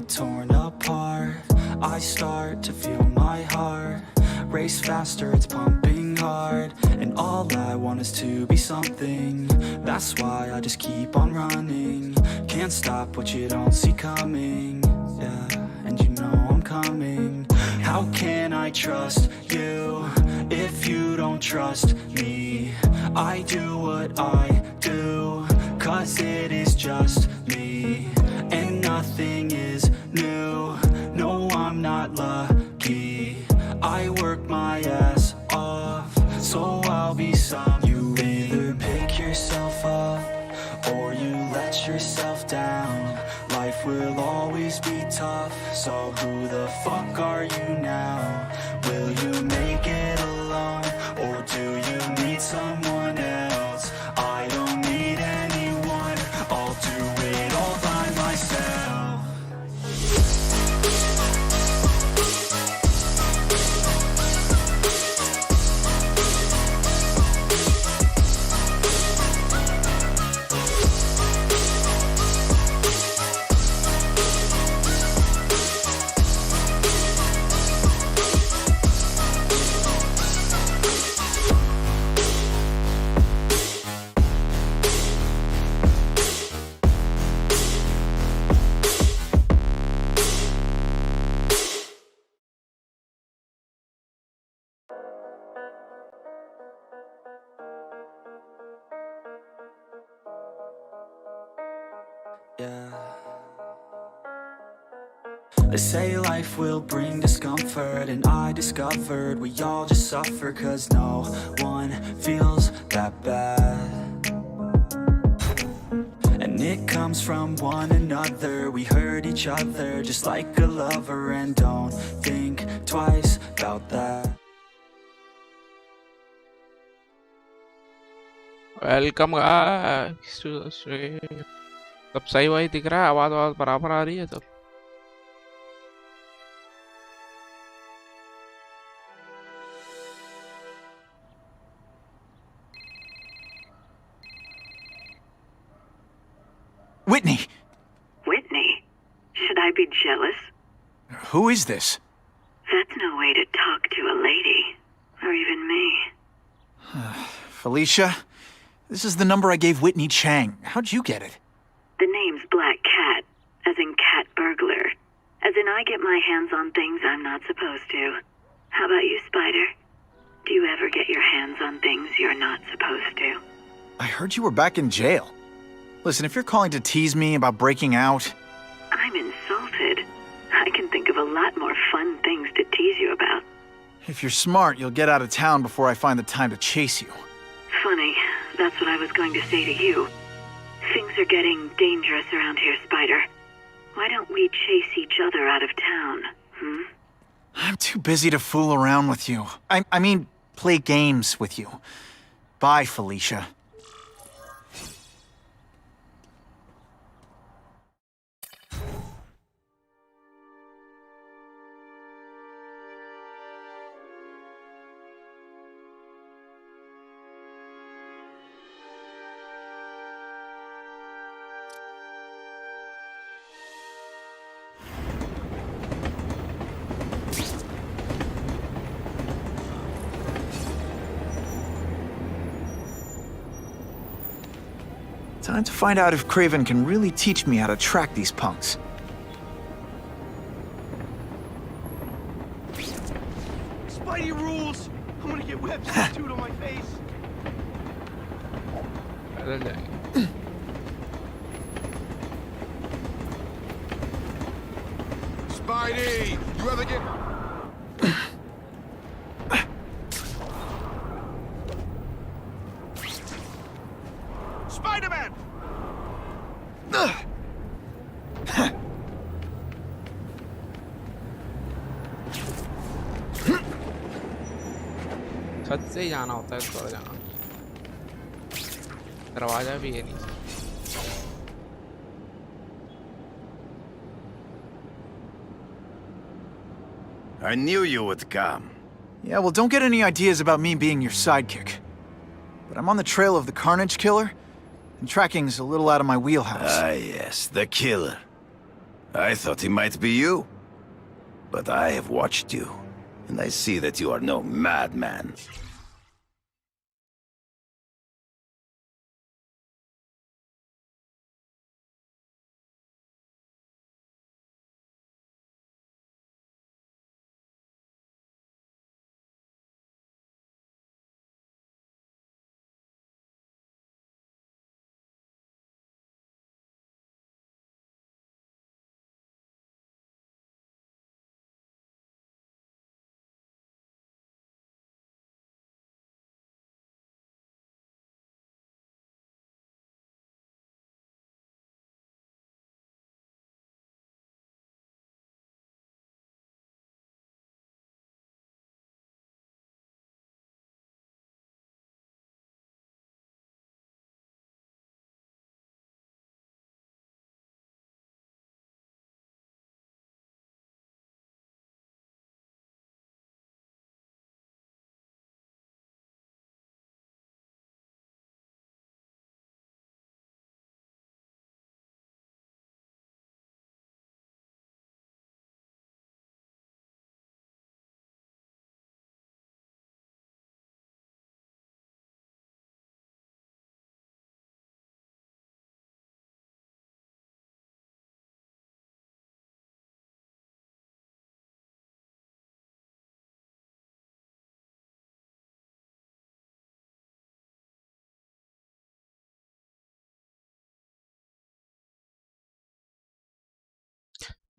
get torn apart. I start to feel my heart race faster, it's pumping hard. And all I want is to be something. That's why I just keep on running. Can't stop what you don't see coming. Yeah, and you know I'm coming. How can I trust you if you don't trust me? I do what I do, cause it is just me. And nothing is new, no I'm not lucky. I work my ass off, so I'll be some. You either pick yourself up, or you let yourself down. Life will always be tough, so who the fuck are you now? Will you make it alone, or do you need someone else? I don't need anyone, I'll do it all by myself. Yeah. They say life will bring discomfort, and I discovered we all just suffer, cause no one feels that bad. And it comes from one another, we hurt each other just like a lover, and don't think twice about that. Welcome guys सब सही वही दिख रहा है, आवाज बराबर आ रही है सब। Whitney! Whitney? Should I be jealous? Who is this? That's no way to talk to a lady. Or even me. Felicia? This is the number I gave Whitney Chang. How'd you get it? The name's Black Cat, as in cat burglar. As in I get my hands on things I'm not supposed to. How about you, Spider? Do you ever get your hands on things you're not supposed to? I heard you were back in jail. Listen, if you're calling to tease me about breaking out... I'm insulted. I can think of a lot more fun things to tease you about. If you're smart, you'll get out of town before I find the time to chase you. Funny, that's what I was going to say to you. Things are getting dangerous around here, Spider. Why don't we chase each other out of town, I'm too busy to fool around with you. I mean, play games with you. Bye, Felicia. Time to find out if Craven can really teach me how to track these punks. Spidey rules! I'm gonna get web tattooed on my face. Spidey! You ever get... Spider-Man! छत से ही जाना होता है, ऊपर जाना। दरवाजा भी है नीचे। I knew you would come. Yeah, well, don't get any ideas about me being your sidekick. But I'm on the trail of the Carnage Killer, and tracking's a little out of my wheelhouse. Ah, yes, the killer. I thought he might be you. But I have watched you, and I see that you are no madman.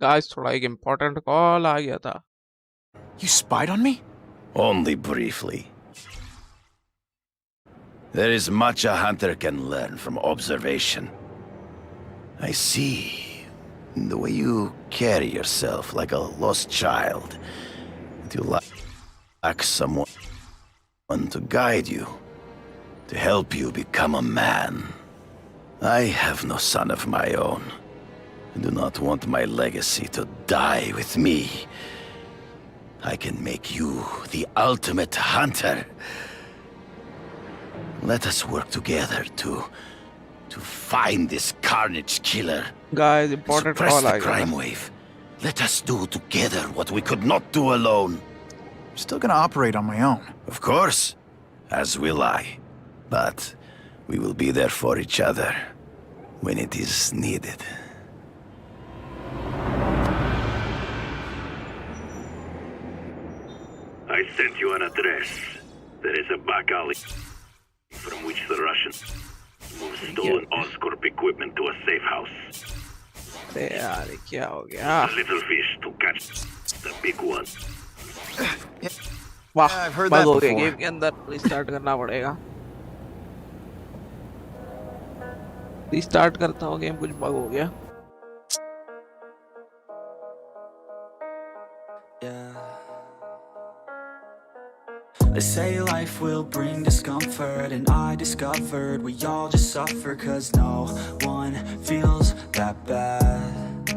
Guys थोड़ा एक important call आ गया था. You spied on me? Only briefly. There is much a hunter can learn from observation. I see the way you carry yourself like a lost child. That you lack someone to guide you, to help you become a man. I have no son of my own. I do not want my legacy to die with me. I can make you the ultimate hunter. Let us work together to find this carnage killer. Guys important Suppress call आ the गया crime था. wave. Let us do together what we could not do alone. I'm still gonna operate on my own. Of course, as will I. But we will be there for each other when it is needed. I sent you an address. There is a back alley from which the Russians move stolen Oscorp equipment to a safe house. अरे यार ये क्या हो गया? A little fish to catch the big one. वाह, I've heard bug that हो गया before. Game के अंदर. रिस्टार्ट करना पड़ेगा. रिस्टार्ट करता हूँ गेम, कुछ बग हो गया. Yeah. They say life will bring discomfort, and I discovered we all just suffer, 'cause no one feels that bad.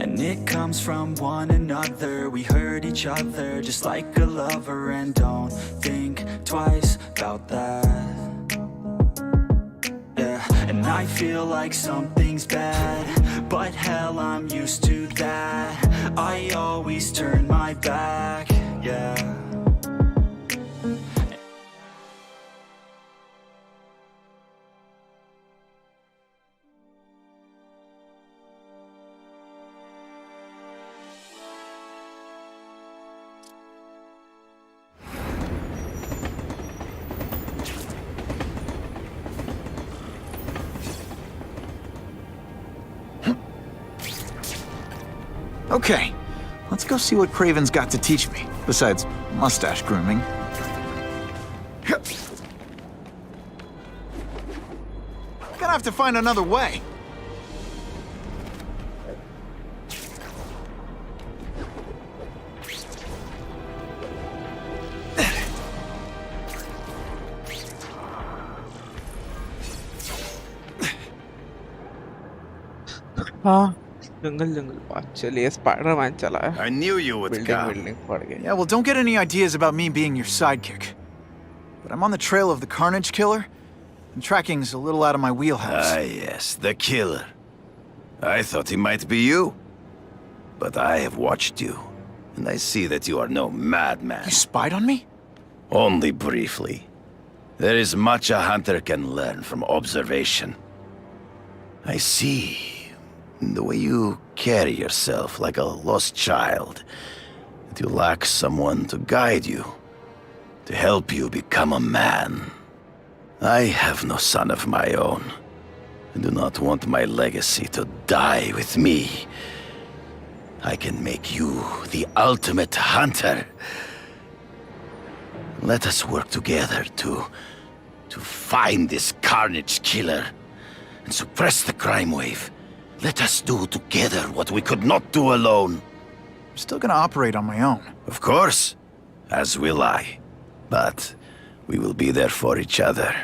And it comes from one another. We hurt each other just like a lover, and don't think twice about that. Yeah, and I feel like something's bad, but hell, I'm used to that. I always turn my back, yeah. Okay, let's go see what Craven's got to teach me, besides mustache grooming. Gonna have to find another way. हाँ, जंगल जंगल बात. चलिए Spiderman चला है. I knew you would building come. Building पड़ गई. Yeah, well, don't get any ideas about me being your sidekick. But I'm on the trail of the Carnage Killer, and tracking's a little out of my wheelhouse. Ah, yes, the killer. I thought he might be you. But I have watched you, and I see that you are no madman. You spied on me? Only briefly. There is much a hunter can learn from observation. I see the way you carry yourself like a lost child, that you lack someone to guide you, to help you become a man. I have no son of my own. I do not want my legacy to die with me. I can make you the ultimate hunter. Let us work together to find this carnage killer and suppress the crime wave. Let us do together what we could not do alone. I'm still gonna operate on my own. Of course, as will I. But we will be there for each other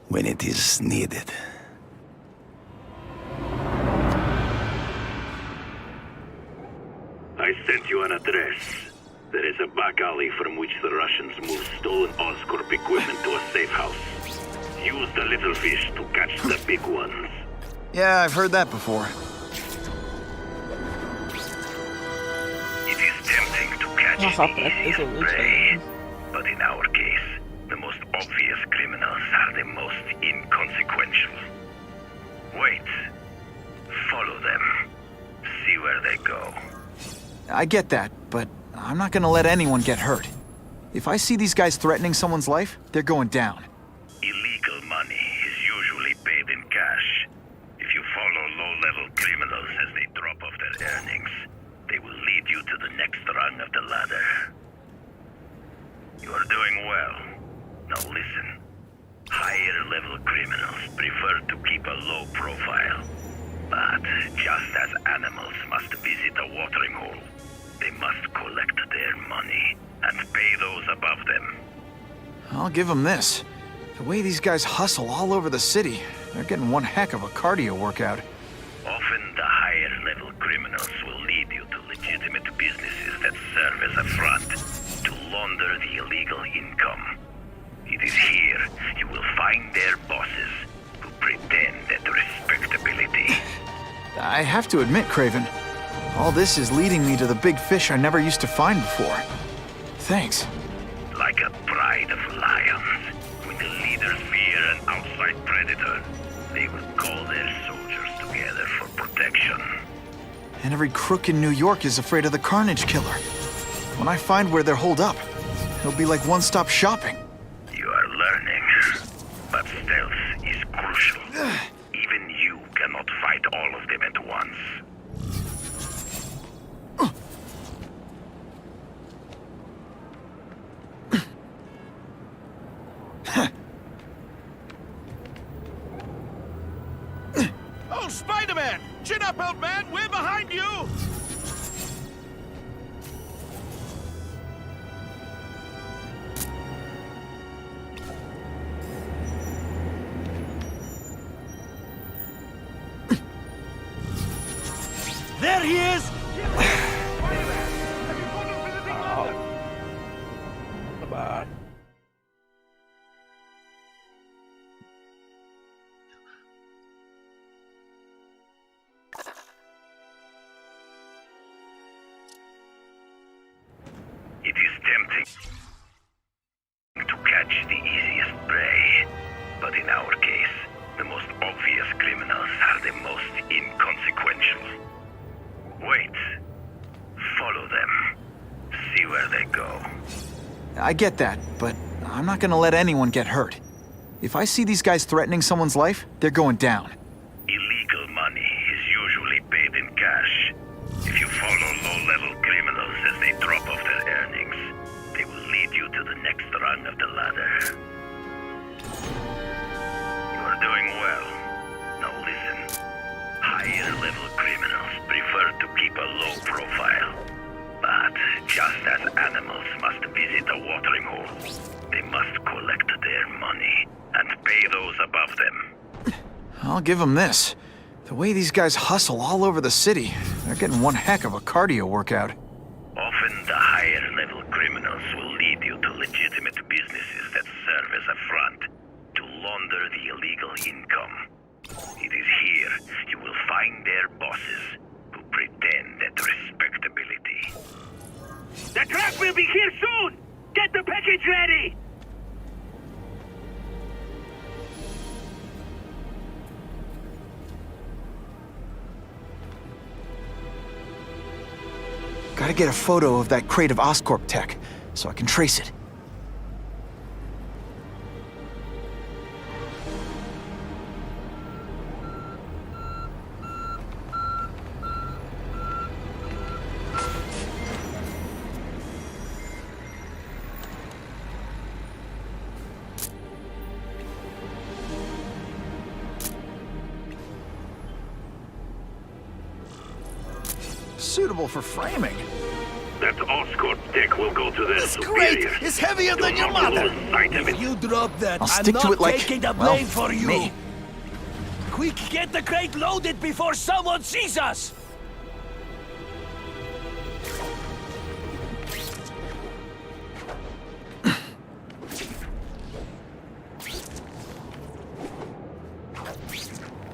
when it is needed. I sent you an address. There is a back alley from which the Russians move stolen Oscorp equipment to a safe house. Use the little fish to catch the big ones. Yeah, I've heard that before. It is tempting to catch the easiest prey, but in our case, the most obvious criminals are the most inconsequential. Wait. Follow them. See where they go. I get that, but I'm not gonna let anyone get hurt. If I see these guys threatening someone's life, they're going down. Illegal money is usually paid in cash. If you follow low-level criminals as they drop off their earnings, they will lead you to the next rung of the ladder. You are doing well. Now listen. Higher-level criminals prefer to keep a low profile. But just as animals must visit a watering hole, they must collect their money and pay those above them. I'll give them this. The way these guys hustle all over the city, they're getting one heck of a cardio workout. Often the higher-level criminals will lead you to legitimate businesses that serve as a front to launder the illegal income. It is here you will find their bosses who pretend at respectability. I have to admit, Craven, all this is leading me to the big fish I never used to find before. Thanks. Like a pride of lions, when the leaders fear an outside predator, they will call their soldiers together for protection. And every crook in New York is afraid of the Carnage Killer. When I find where they're holed up, it'll be like one-stop shopping. You are learning, but stealth is crucial. Even you cannot fight all of them at once. Oh, Spider-Man! Chin up, old man! We're behind you! There he is! Spider-Man! Have you caught up with anything further? Bye-bye. It is tempting to catch the easiest prey, but in our case, the most obvious criminals are the most inconsequential. Wait. Follow them. See where they go. I get that, but I'm not gonna let anyone get hurt. If I see these guys threatening someone's life, they're going down. Illegal money is usually paid in cash. If you follow low-level criminals as they drop off their earnings, they will lead you to the next rung of the ladder. You are doing well. Now listen. Higher-level criminals prefer to keep a low profile. But just as animals must visit a watering hole, they must collect their money and pay those above them. I'll give them this. The way these guys hustle all over the city, they're getting one heck of a cardio workout. Often the higher-level criminals will lead you to legitimate businesses that serve as a front to launder the illegal income. It is here you will find their bosses who pretend at respectability. The truck will be here soon! Get the package ready! Gotta get a photo of that crate of Oscorp tech, so I can trace it. Suitable for framing. That Oscorp tech will go to the This crate is heavier than your mother! If you drop that, I'll I'm stick not to it like, taking the well, blame for you! me. Quick, get the crate loaded before someone sees us!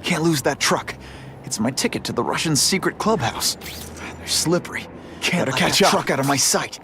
Can't lose that truck. It's my ticket to the Russian secret clubhouse. They're slippery. Can't let that truck out of my sight.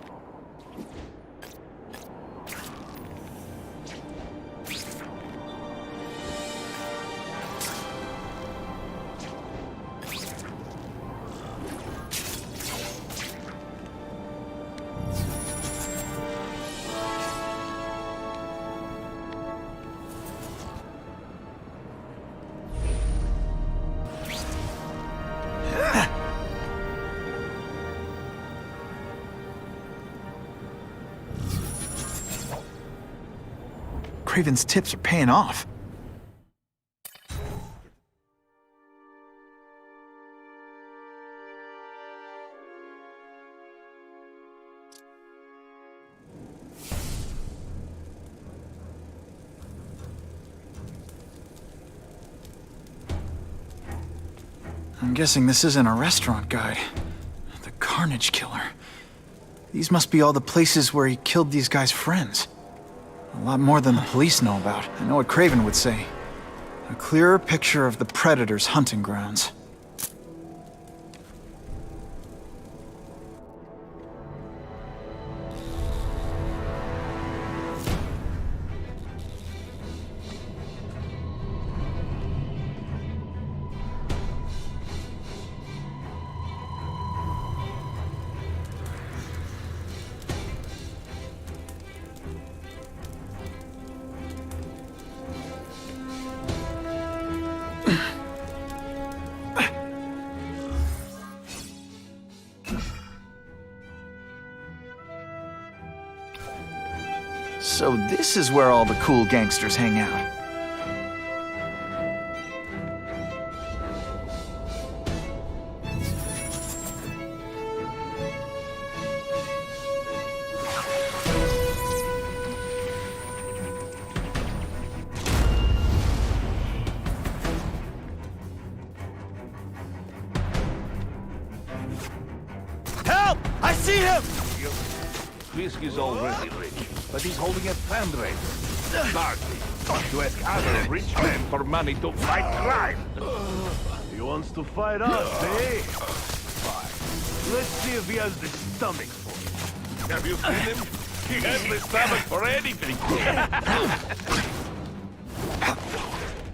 Craven's tips are paying off. I'm guessing this isn't a restaurant guide. The Carnage Killer. These must be all the places where he killed these guys' friends. A lot more than the police know about. I know what Craven would say. A clearer picture of the Predator's hunting grounds. So this is where all the cool gangsters hang out. Help! I see him! Fisk is already rich, but he's holding a fundraiser. Partly to ask other rich men for money to fight crime. He wants to fight us, eh? Fine. Let's see if he has the stomach for it. Have you seen him? He has the stomach for anything.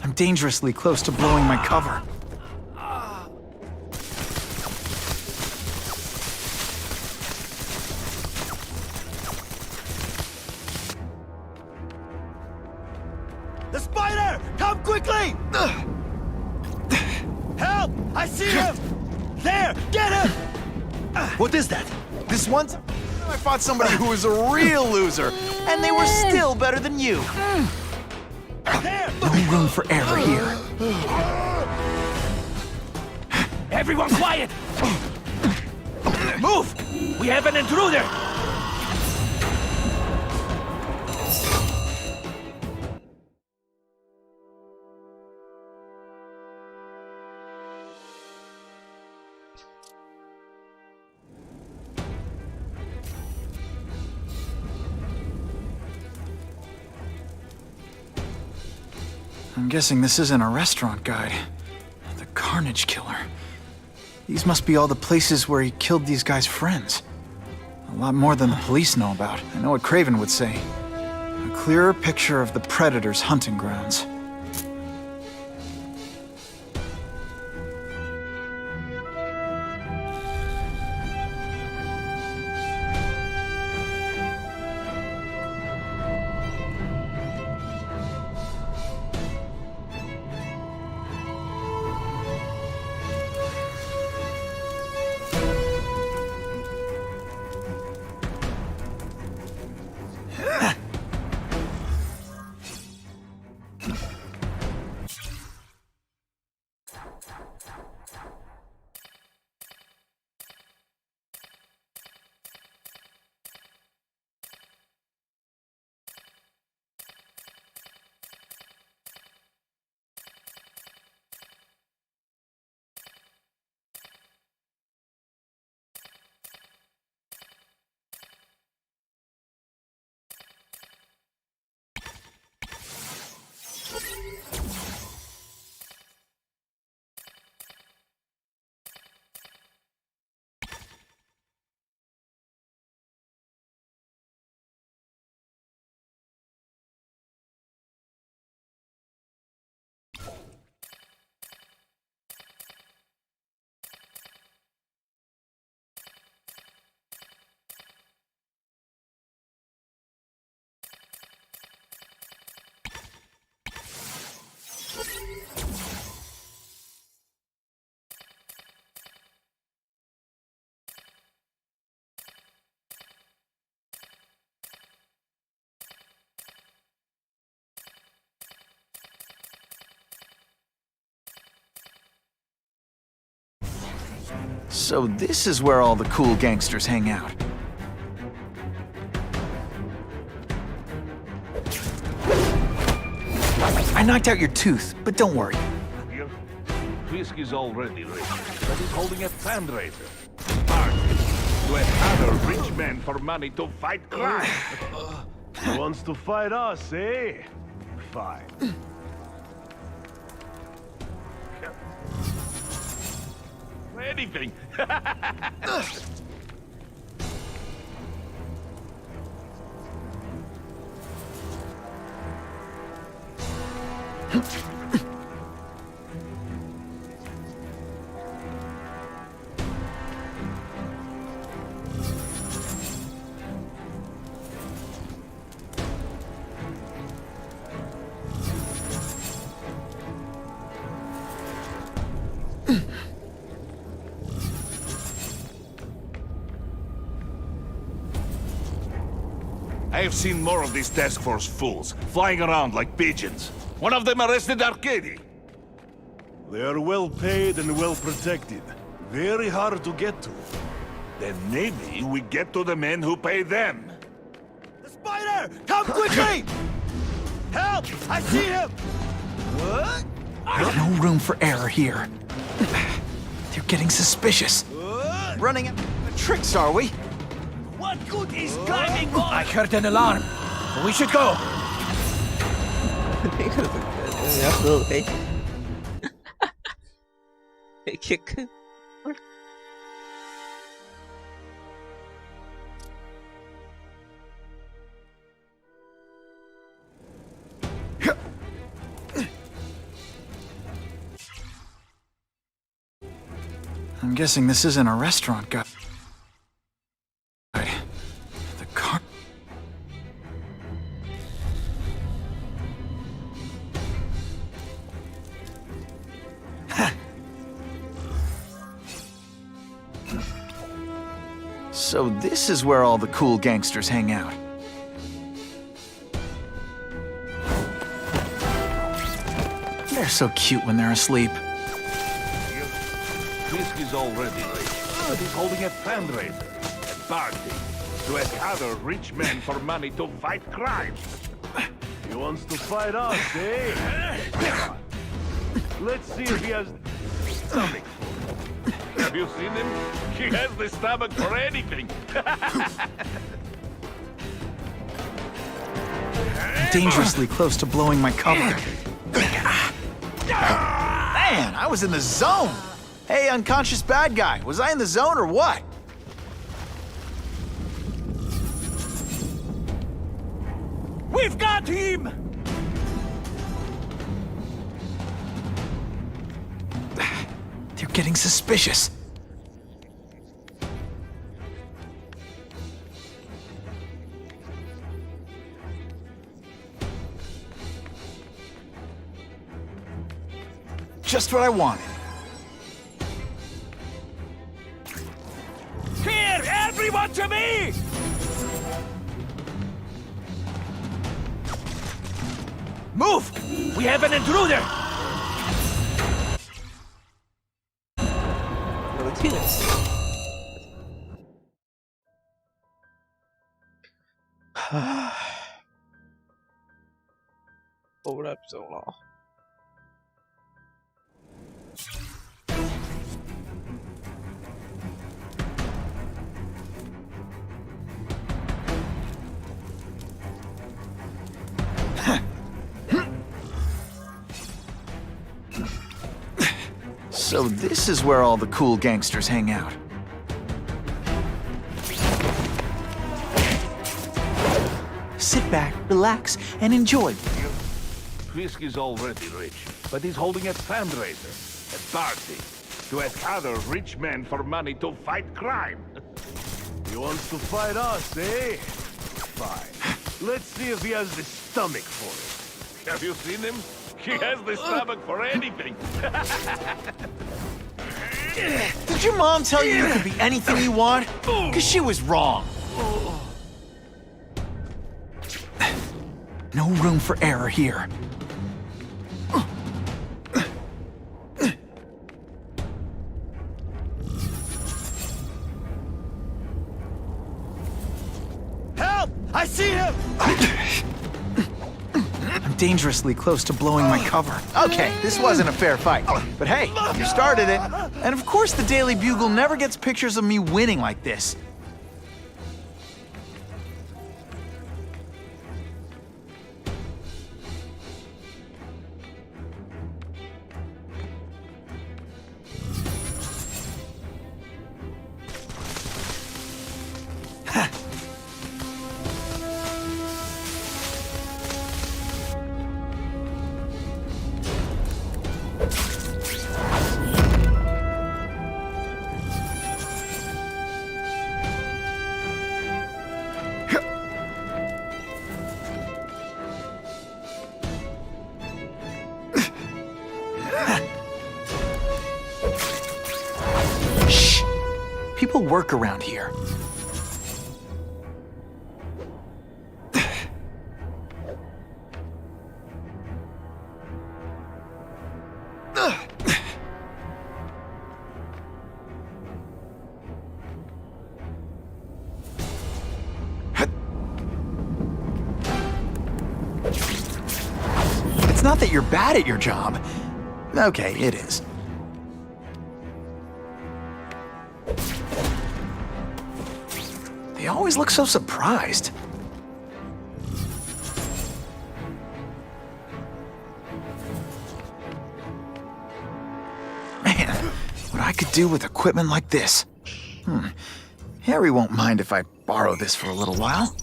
I'm dangerously close to blowing my cover. The spider! Come quickly! Help! I see him! There! Get him! What is that? This one's... I fought somebody who was a real loser, and they were still better than you. There! No room for error here. Everyone quiet! Move! We have an intruder! I'm guessing this isn't a restaurant guide. The Carnage Killer. These must be all the places where he killed these guys' friends. A lot more than the police know about. I know what Craven would say. A clearer picture of the Predator's hunting grounds. So this is where all the cool gangsters hang out. I knocked out your tooth, but don't worry. Here, Fisk is already rich, but he's holding a fundraiser. Party to ask other rich men for money to fight crime. He wants to fight us, eh? Fine. Anything. I have seen more of these task force fools, flying around like pigeons. One of them arrested Arcady. They are well paid and well protected. Very hard to get to. Then maybe we get to the men who pay them. The spider! Come quickly! Help! I see him! There's no room for error here. They're getting suspicious. Running out of tricks, are we? What good is climbing on? I heard an alarm. We should go. Absolutely. Kick. I'm guessing this isn't a restaurant guide. The car. So this is where all the cool gangsters hang out. They're so cute when they're asleep. Fisk is already rich, but he's holding a fundraiser, a party, to ask other rich men for money to fight crime. He wants to fight us, eh? Let's see if he has stomach. Have you seen him? He has the stomach for anything. Dangerously close to blowing my cover. Man, I was in the zone. Hey, unconscious bad guy, was I in the zone or what? We've got him! They're getting suspicious. Just what I wanted. Here, everyone to me! Move! We have an intruder! Lo tienes. Pobre persona. So this is where all the cool gangsters hang out. Sit back, relax, and enjoy. Fisk is already rich, but he's holding a fundraiser, a party, to ask other rich men for money to fight crime. He wants to fight us, eh? Fine. Let's see if he has the stomach for it. Have you seen him? He has the stomach for anything. Did your mom tell you you could be anything you want? Because she was wrong. No room for error here. Help! I see him! I'm dangerously close to blowing my cover. Okay, this wasn't a fair fight. But hey, you started it. And of course the Daily Bugle never gets pictures of me winning like this. Shh! People work around here. It's not that you're bad at your job. Okay, it is. They always look so surprised. Man, what I could do with equipment like this. Harry won't mind if I borrow this for a little while.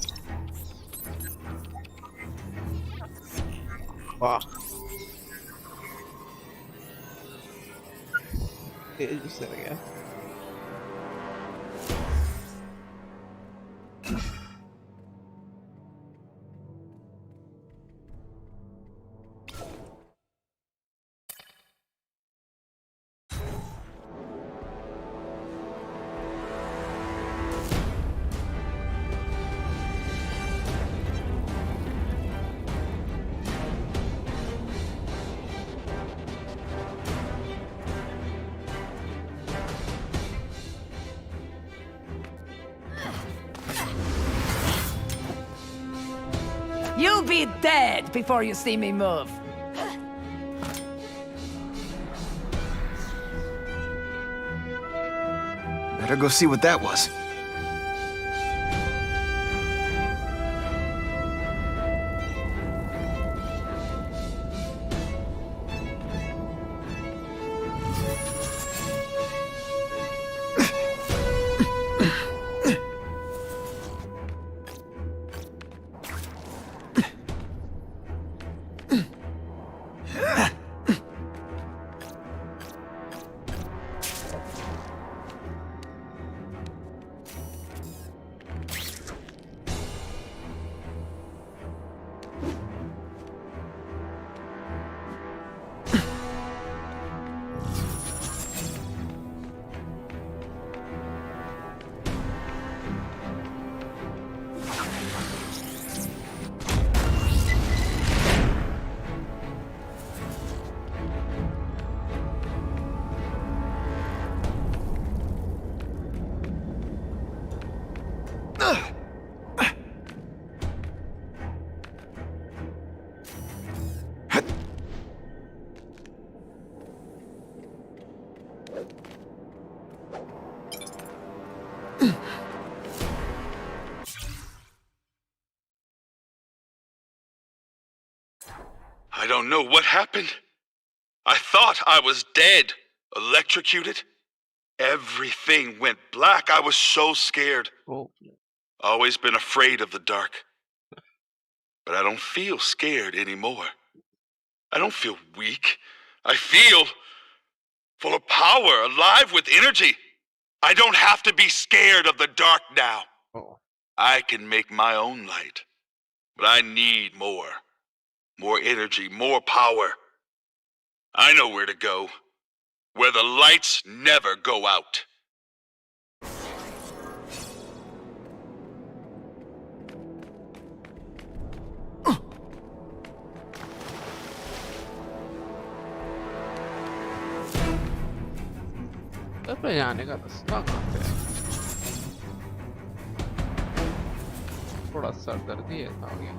Wow. Okay, just there again. You'll be dead before you see me move. Better go see what that was. I don't know what happened. I thought I was dead, electrocuted. Everything went black. I was so scared. Oh. Always been afraid of the dark. But I don't feel scared anymore. I don't feel weak. I feel full of power, alive with energy. I don't have to be scared of the dark now. Oh. I can make my own light. But I need more. More energy, more power. I know where to go. Where the lights never go out. पे जाने का रास्ता कहाँ पे है? थोड़ा सरदर्दी है था आगे।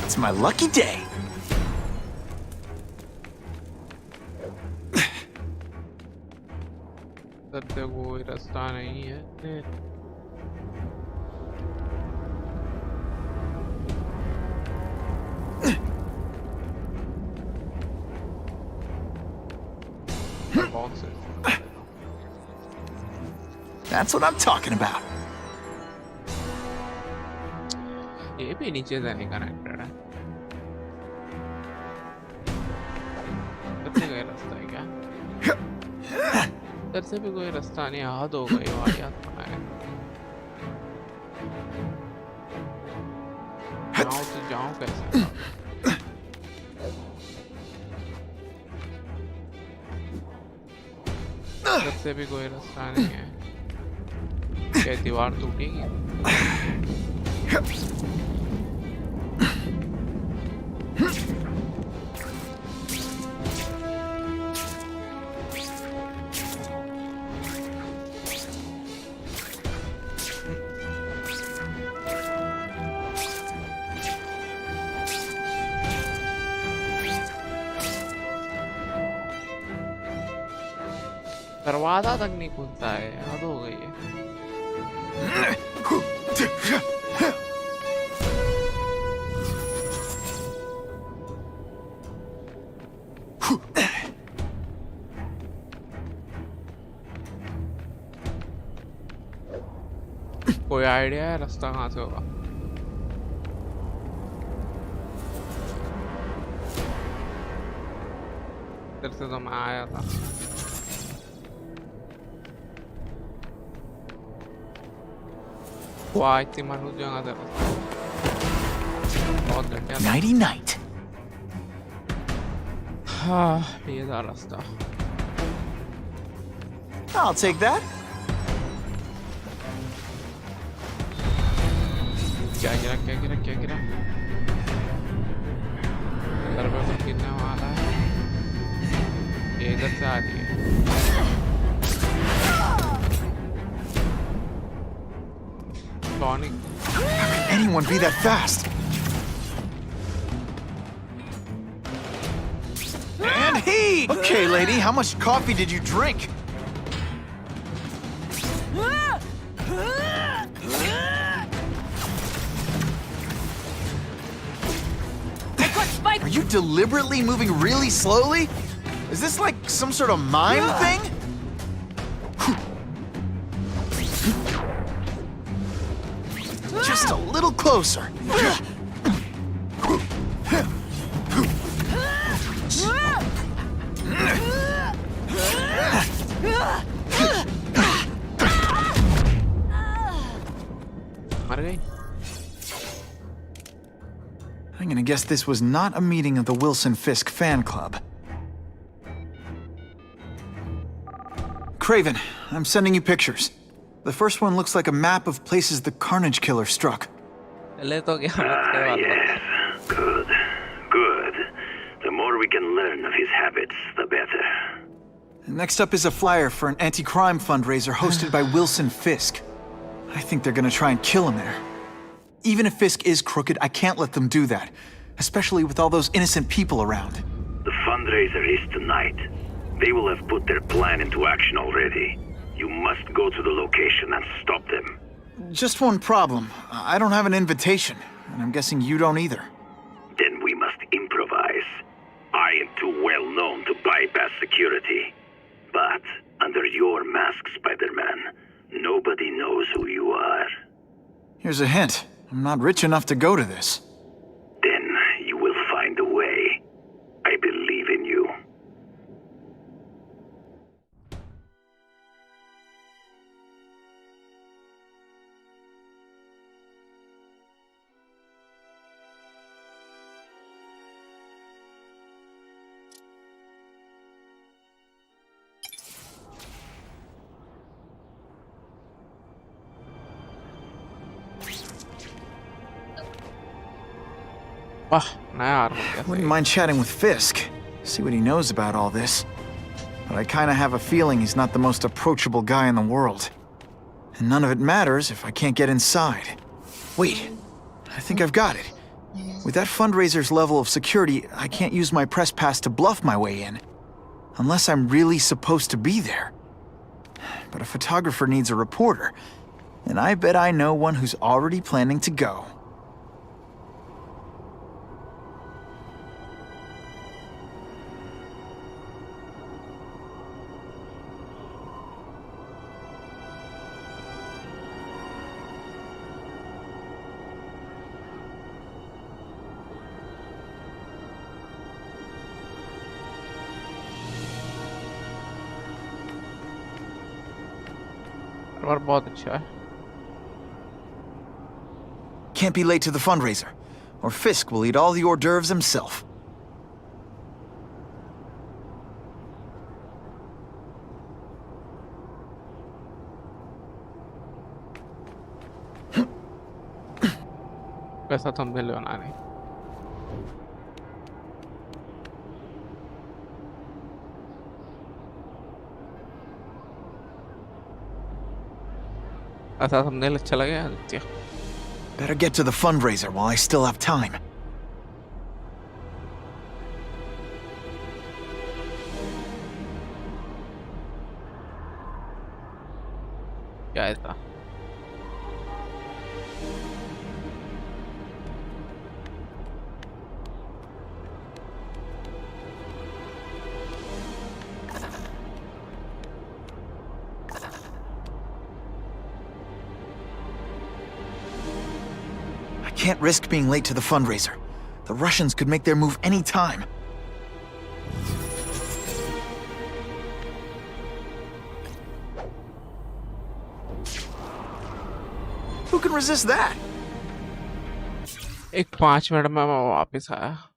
It's my lucky day. सत्य कोई रास्ता नहीं है। That's what I'm talking about. ये भी नीचे से नहीं कनेक्टेड है। कितने का रास्ता है क्या? इधर से भी कोई रास्ता नहीं, हाथ हो गई वाहियात बनाए। जाऊँ तो जाऊँ कैसे? इधर से भी कोई रास्ता नहीं है। क्या दीवार टूटेगी? दरवाजा तक नहीं खुलता है, हद हो गई है। कोई आइडिया है रास्ता कहाँ से होगा? इधर से तो मैं आया था। वाह इतनी मालूम जगह था। बहुत घटिया। Nighty night. हाँ ये था रास्ता। I'll take that. क्या गिरा क्या गिरा क्या गिरा? इधर पे कुछ गिरने वाला है। ये इधर से आ रही है। Sonic. How can anyone be that fast? And heat! Okay, lady, how much coffee did you drink? Are you deliberately moving really slowly? Is this like some sort of mime thing? Just a little closer. मर गई? I'm gonna guess this was not a meeting of the Wilson Fisk fan club. Craven, I'm sending you pictures. The first one looks like a map of places the Carnage Killer struck. ले तो गया मत के बात Yes. Good. Good. The more we can learn of his habits, the better. Next up is a flyer for an anti-crime fundraiser hosted by Wilson Fisk. I think they're gonna try and kill him there. Even if Fisk is crooked, I can't let them do that. Especially with all those innocent people around. The fundraiser is tonight. They will have put their plan into action already. You must go to the location and stop them. Just one problem. I don't have an invitation, and I'm guessing you don't either. Then we must improvise. I am too well known to bypass security. But under your mask, Spider-Man, nobody knows who you are. Here's a hint. I'm not rich enough to go to this. Then you will find a way. I believe in you. वाह नया armour क्या Wouldn't mind chatting with Fisk. See what he knows about all this. But I kinda have a feeling he's not the most approachable guy in the world. And none of it matters if I can't get inside. Wait, I think I've got it. With that fundraiser's level of security, I can't use my press pass to bluff my way in. Unless I'm really supposed to be there. But a photographer needs a reporter. And I bet I know one who's already planning to go. Armour बहुत अच्छा है Can't be late to the fundraiser, or Fisk will eat all the hors d'oeuvres himself. वैसा thumbnail बनाना है ऐसा thumbnail अच्छा लगे Aditya Better get to the fundraiser while I still have time. क्या है था I can't risk being late to the fundraiser. The Russians could make their move any time. Who can resist that? एक 5 minute में मैं वापस आया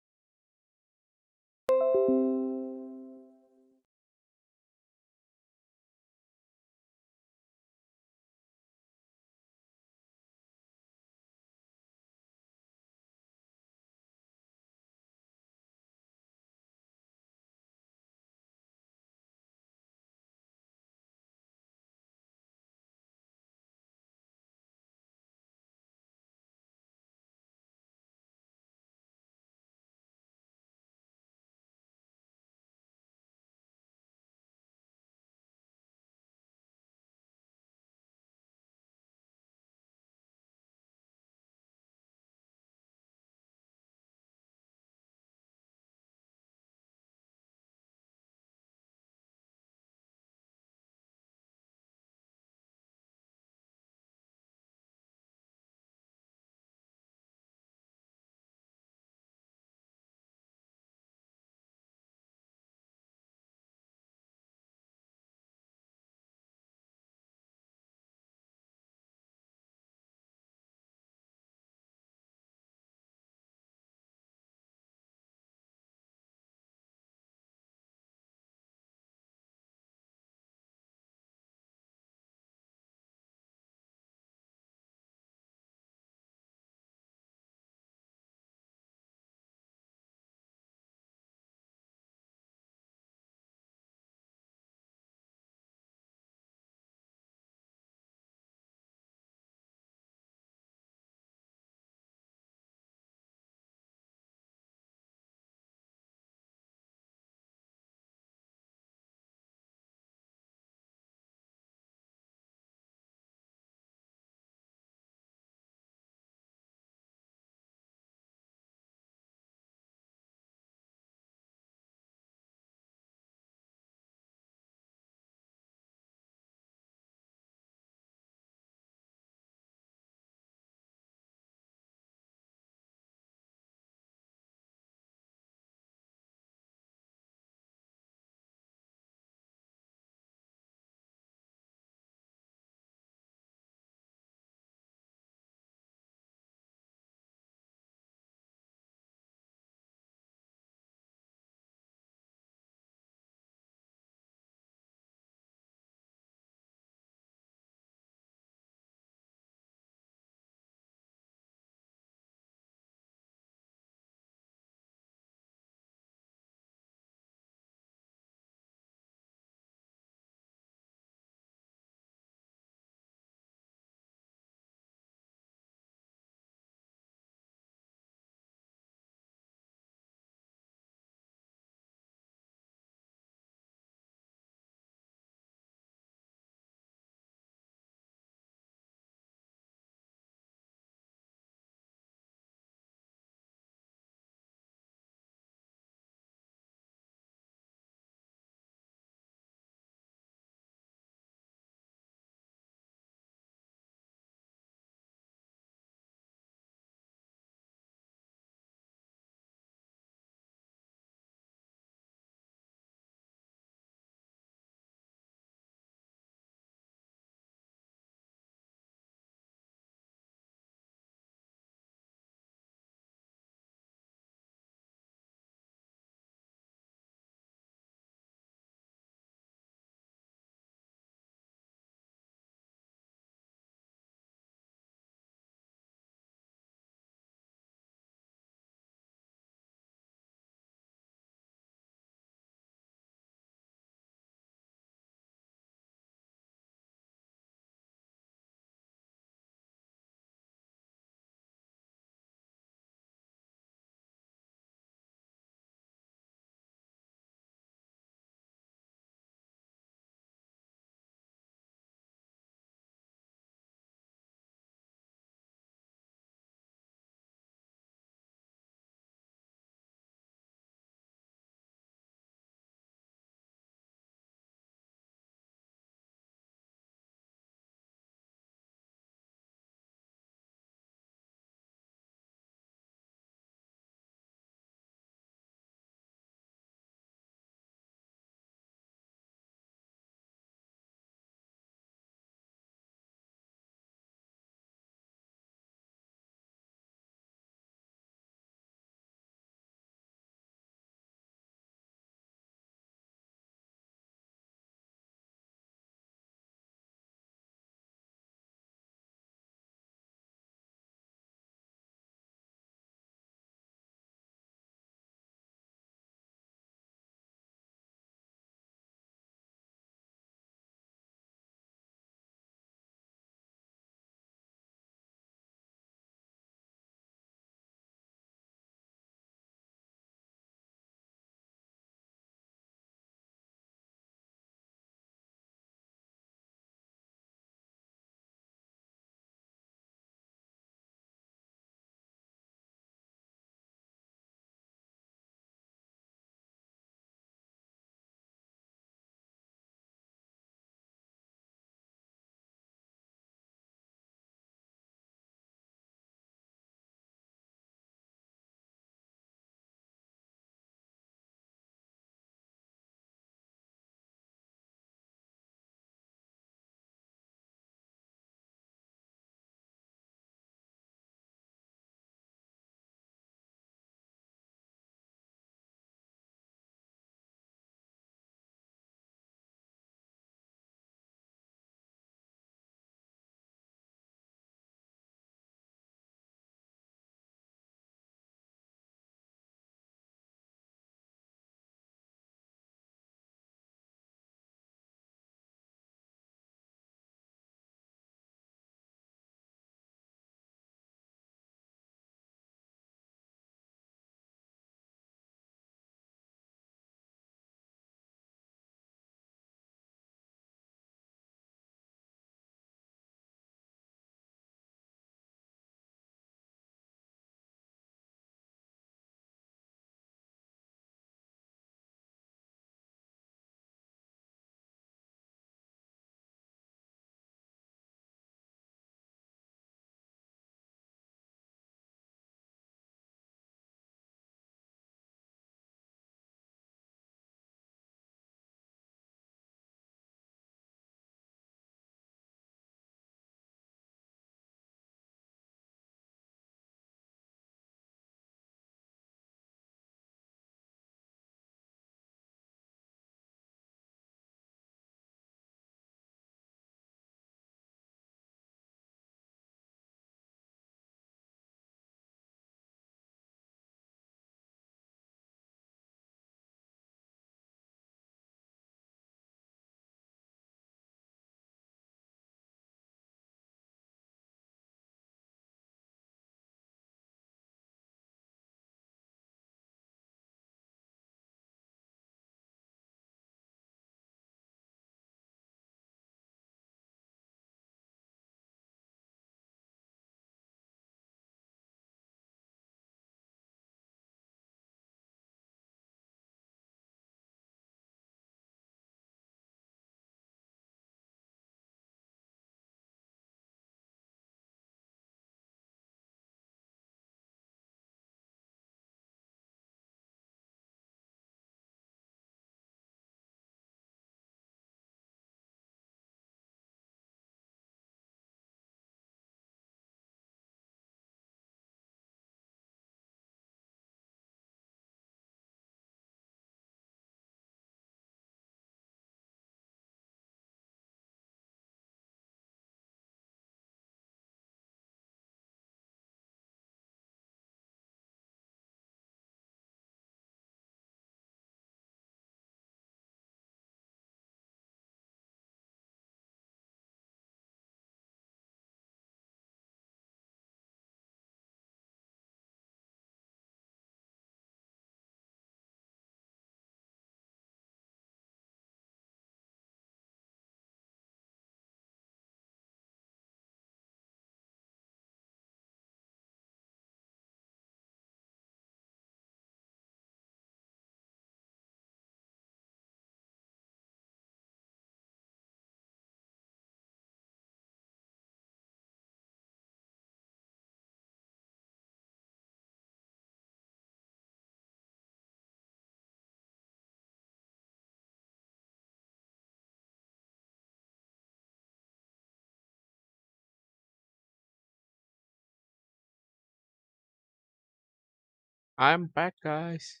I'm back, guys.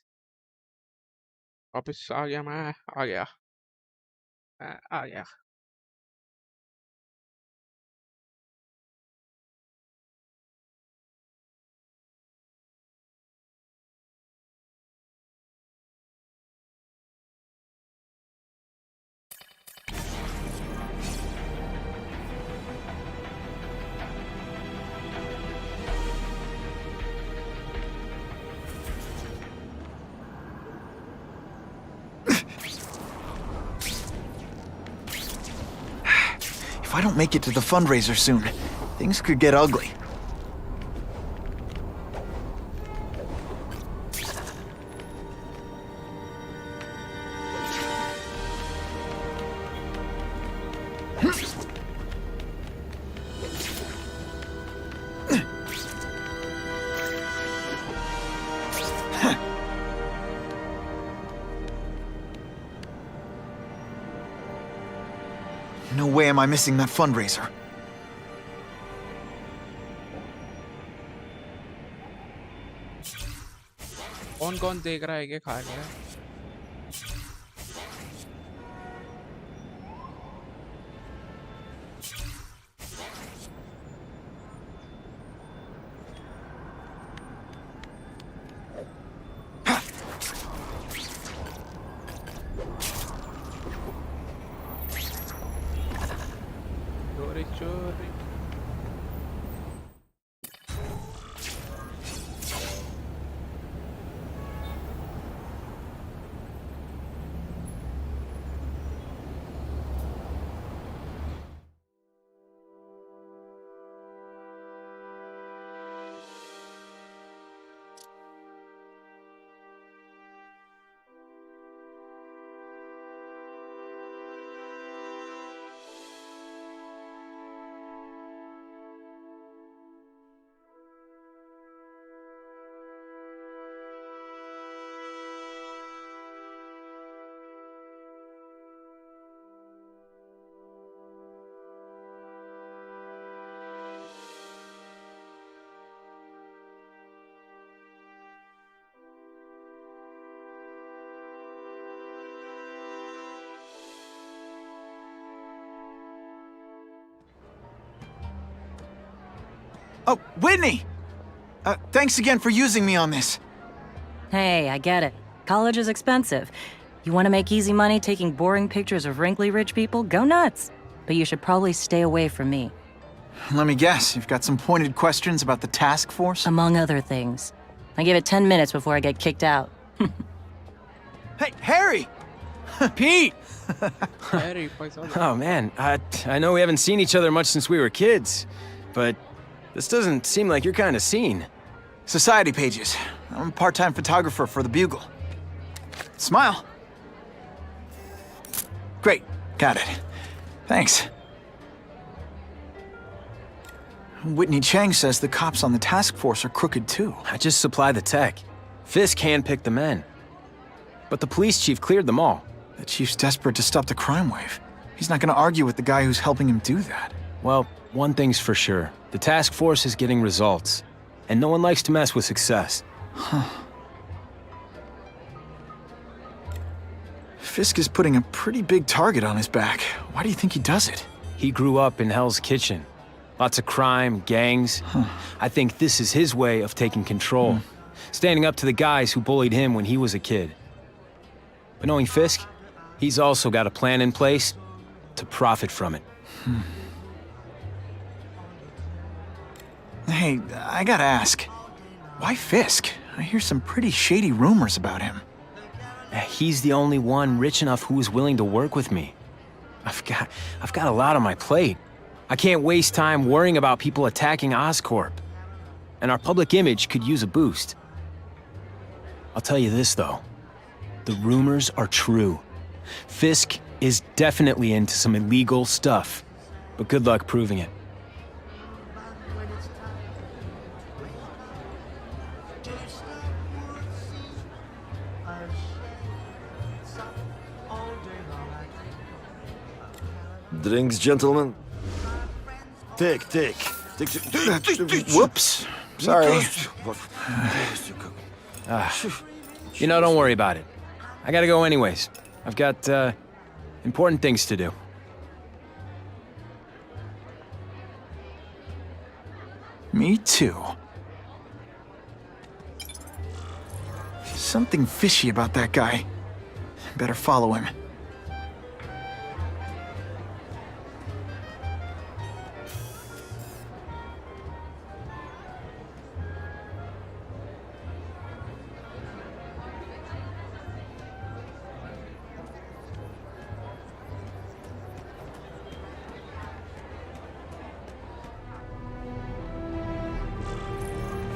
वापस आ गया मैं, आ गया, आ गया. If I don't make it to the fundraiser soon, things could get ugly. No way am I missing that fundraiser. कौन-कौन देख रहा है कि खा गया? चोरी. Oh, Whitney! Thanks again for using me on this. Hey, I get it. College is expensive. You want to make easy money taking boring pictures of wrinkly rich people? Go nuts! But you should probably stay away from me. Let me guess, you've got some pointed questions about the task force? Among other things. I give it 10 minutes before I get kicked out. Hey, Harry! Pete! Harry, Oh man, I know we haven't seen each other much since we were kids, but this doesn't seem like your kind of scene. Society pages. I'm a part-time photographer for the Bugle. Smile. Great, got it. Thanks. Whitney Chang says the cops on the task force are crooked too. I just supply the tech. Fisk handpicked the men. But the police chief cleared them all. The chief's desperate to stop the crime wave. He's not gonna argue with the guy who's helping him do that. Well, one thing's for sure. The task force is getting results. And no one likes to mess with success. Huh. Fisk is putting a pretty big target on his back. Why do you think he does it? He grew up in Hell's Kitchen. Lots of crime, gangs. I think this is his way of taking control. Standing up to the guys who bullied him when he was a kid. But knowing Fisk, he's also got a plan in place to profit from it. Hey, I gotta ask. Why Fisk? I hear some pretty shady rumors about him. He's the only one rich enough who is willing to work with me. I've got a lot on my plate. I can't waste time worrying about people attacking Oscorp. And our public image could use a boost. I'll tell you this, though. The rumors are true. Fisk is definitely into some illegal stuff. But good luck proving it. Drinks, gentlemen? Take. Whoops. Sorry. You know, don't worry about it. I gotta go anyways. I've got, important things to do. Me too. Something fishy about that guy. Better follow him.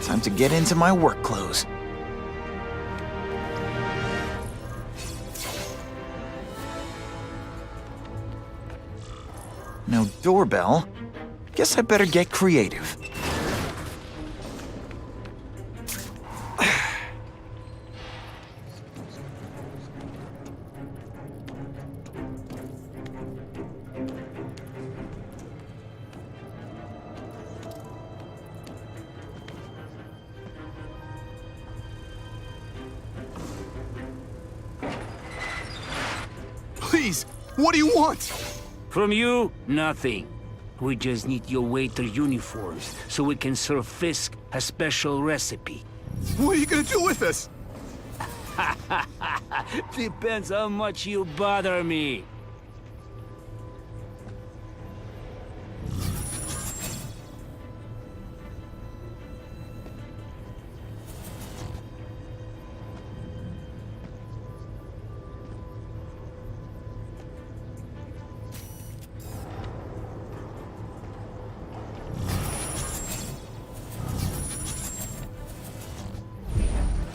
Time to get into my work clothes. No doorbell. Guess I better get creative. Please, what do you want? From you, nothing. We just need your waiter uniforms so we can serve Fisk a special recipe. What are you gonna do with us? Depends how much you bother me.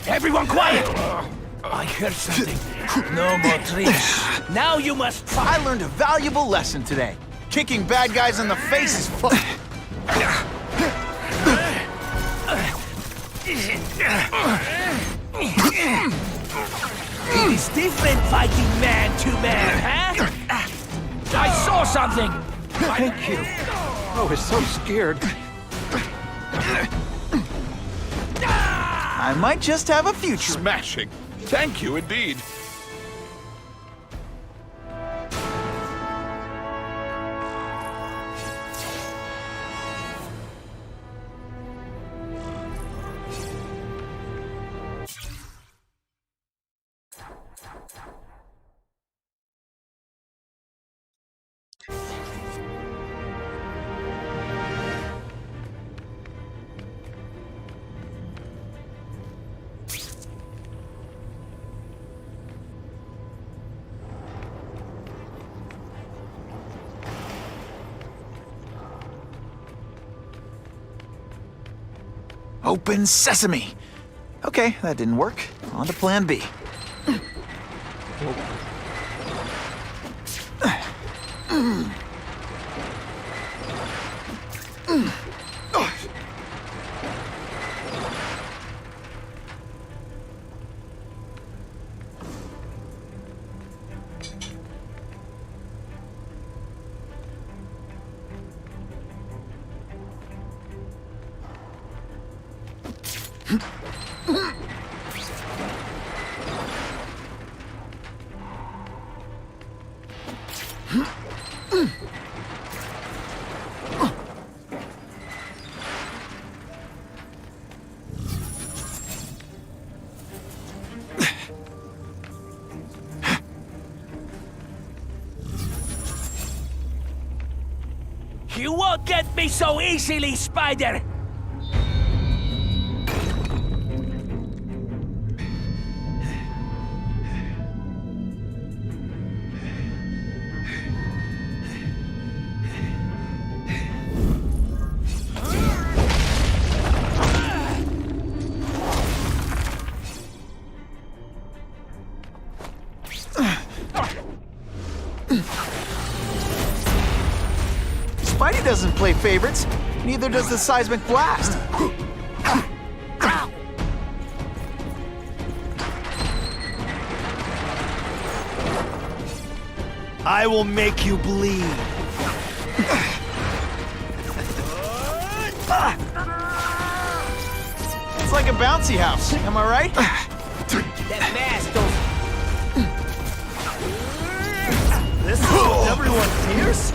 Everyone quiet! I heard something. No more tricks. Now you must try. I learned a valuable lesson today. Kicking bad guys in the face is fun. It is different fighting man to man, huh? I saw something! Thank you. I was so scared. I might just have a future. Smashing. Thank you indeed. Open sesame. Okay, that didn't work. On to plan B. You won't get me so easily, Spider! Spidey doesn't play favorites. Neither does the seismic blast. I will make you bleed. Sounds like a bouncy house, am I right? That mask don't... This is what everyone fears?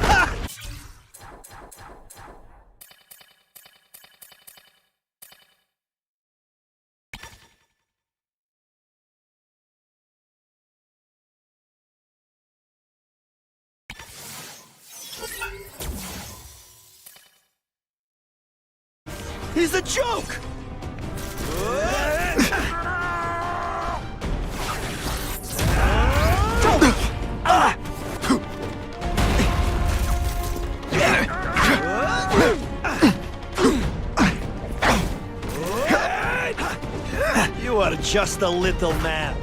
He's a joke! You are just a little man.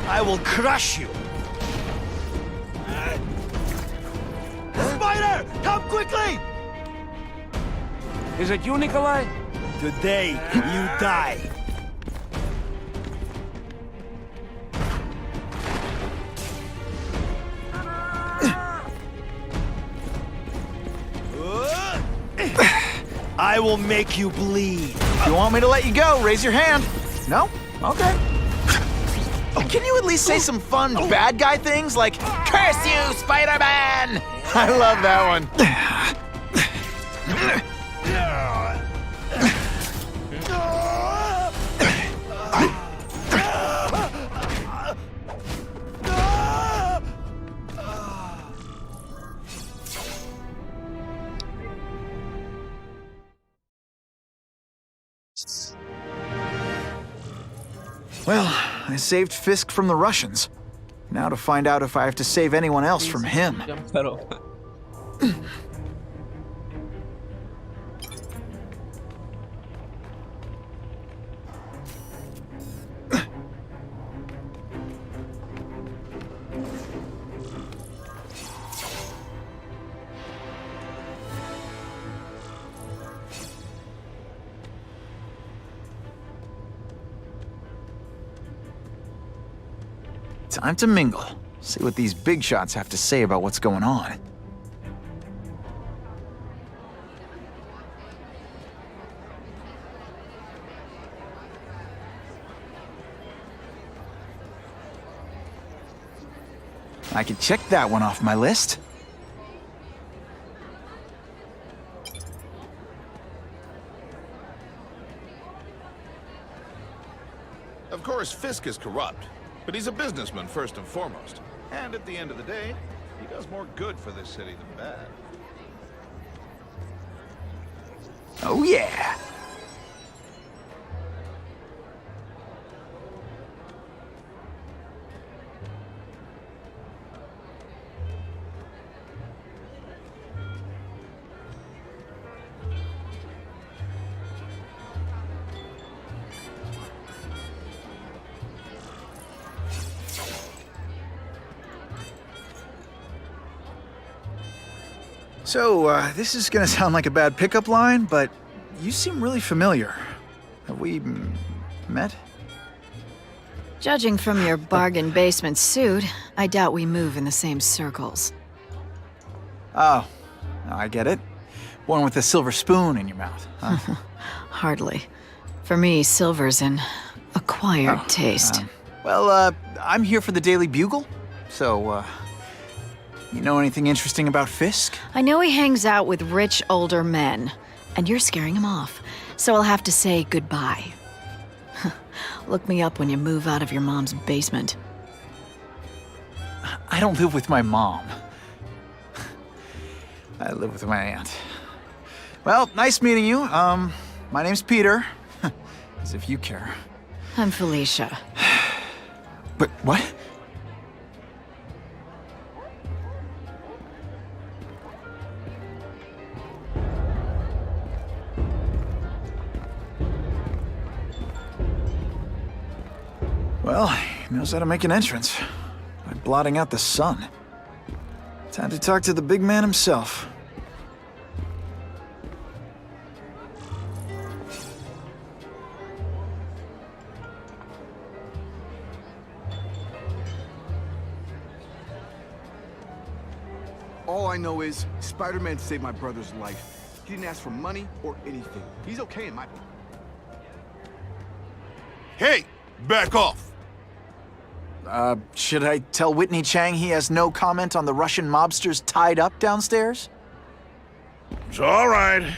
I will crush you. Spider! Come quickly! Is it you, Nikolai? Today, you die. I will make you bleed. If you want me to let you go, raise your hand. No? Okay. Can you at least say some fun bad guy things like, "Curse you, Spider-Man"? I love that one. Well, I saved Fisk from the Russians. Now to find out if I have to save anyone else from him. Time to mingle. See what these big shots have to say about what's going on. I can check that one off my list. Of course, Fisk is corrupt, but he's a businessman first and foremost. And at the end of the day, he does more good for this city than bad. Oh yeah! So, this is gonna sound like a bad pickup line, but you seem really familiar. Have we met? Judging from your bargain basement suit, I doubt we move in the same circles. Oh, I get it. One with a silver spoon in your mouth, huh? Hardly. For me, silver's an acquired taste. Well, I'm here for the Daily Bugle, so, you know anything interesting about Fisk? I know he hangs out with rich older men, and you're scaring him off, so I'll have to say goodbye. Look me up when you move out of your mom's basement. I don't live with my mom. I live with my aunt. Well, nice meeting you. My name's Peter. As if you care. I'm Felicia. But what? Well, he knows how to make an entrance by blotting out the sun. Time to talk to the big man himself. All I know is Spider-Man saved my brother's life. He didn't ask for money or anything. He's okay in my book. Hey, back off. Should I tell Whitney Chang he has no comment on the Russian mobsters tied up downstairs? It's all right.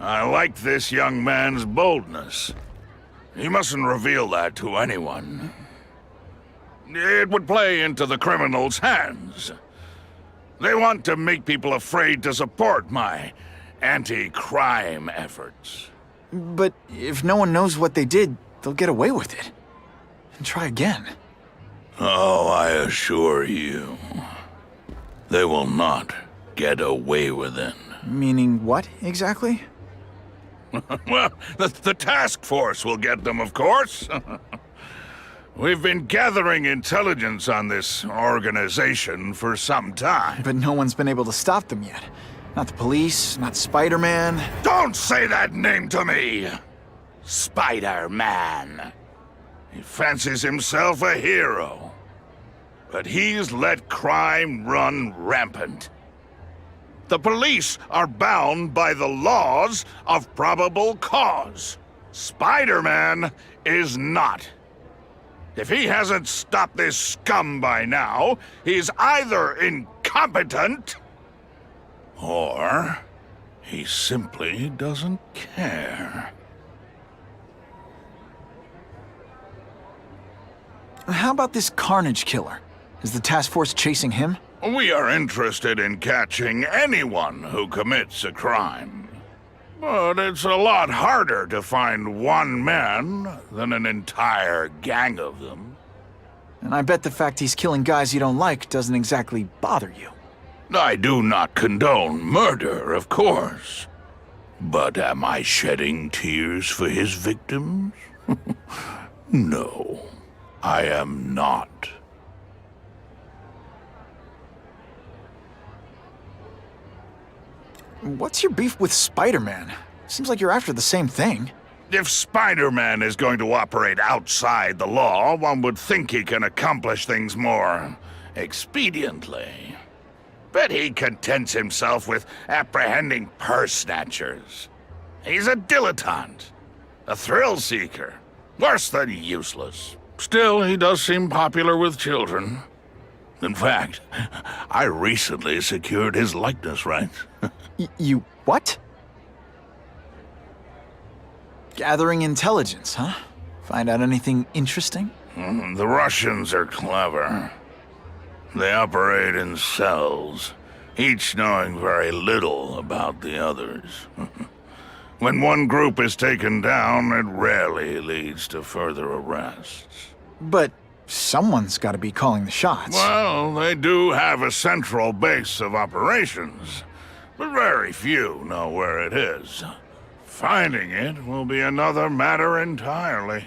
I like this young man's boldness. He mustn't reveal that to anyone. It would play into the criminals' hands. They want to make people afraid to support my anti-crime efforts. But if no one knows what they did, they'll get away with it. And try again. Oh, I assure you, they will not get away with it. Meaning what, exactly? Well, the task force will get them, of course. We've been gathering intelligence on this organization for some time. But no one's been able to stop them yet. Not the police, not Spider-Man. Don't say that name to me! Spider-Man. He fancies himself a hero. But he's let crime run rampant. The police are bound by the laws of probable cause. Spider-Man is not. If he hasn't stopped this scum by now, he's either incompetent, or he simply doesn't care. How about this Carnage Killer? Is the task force chasing him? We are interested in catching anyone who commits a crime. But it's a lot harder to find one man than an entire gang of them. And I bet the fact he's killing guys you don't like doesn't exactly bother you. I do not condone murder, of course. But am I shedding tears for his victims? No, I am not. What's your beef with Spider-Man? Seems like you're after the same thing. If Spider-Man is going to operate outside the law, one would think he can accomplish things more expediently. But he contents himself with apprehending purse snatchers. He's a dilettante, a thrill seeker, worse than useless. Still, he does seem popular with children. In fact, I recently secured his likeness rights. You what? Gathering intelligence, huh? Find out anything interesting? The Russians are clever. They operate in cells, each knowing very little about the others. When one group is taken down, it rarely leads to further arrests. But someone's got to be calling the shots. Well, they do have a central base of operations, but very few know where it is. Finding it will be another matter entirely.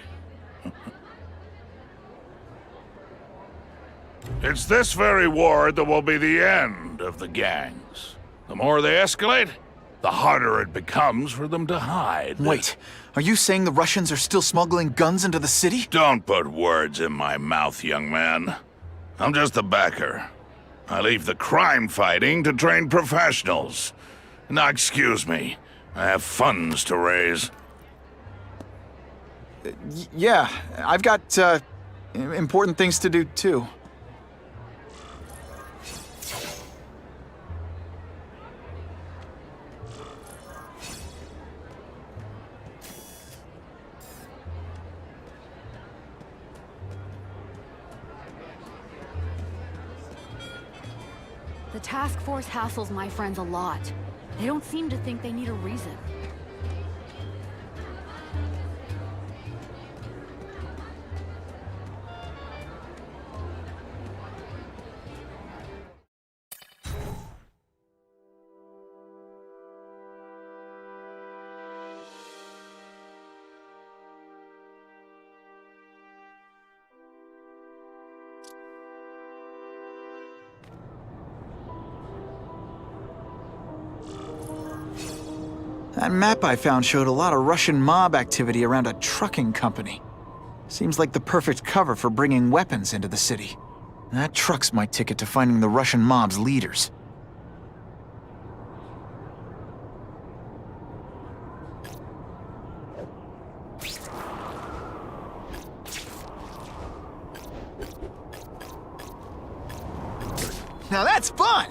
It's this very war that will be the end of the gangs. The more they escalate, the harder it becomes for them to hide. Wait, are you saying the Russians are still smuggling guns into the city? Don't put words in my mouth, young man. I'm just a backer. I leave the crime fighting to trained professionals. Now, excuse me. I have funds to raise. Yeah, I've got, important things to do, too. The task force hassles my friends a lot. They don't seem to think they need a reason. That map I found showed a lot of Russian mob activity around a trucking company. Seems like the perfect cover for bringing weapons into the city. That truck's my ticket to finding the Russian mob's leaders. Now that's fun!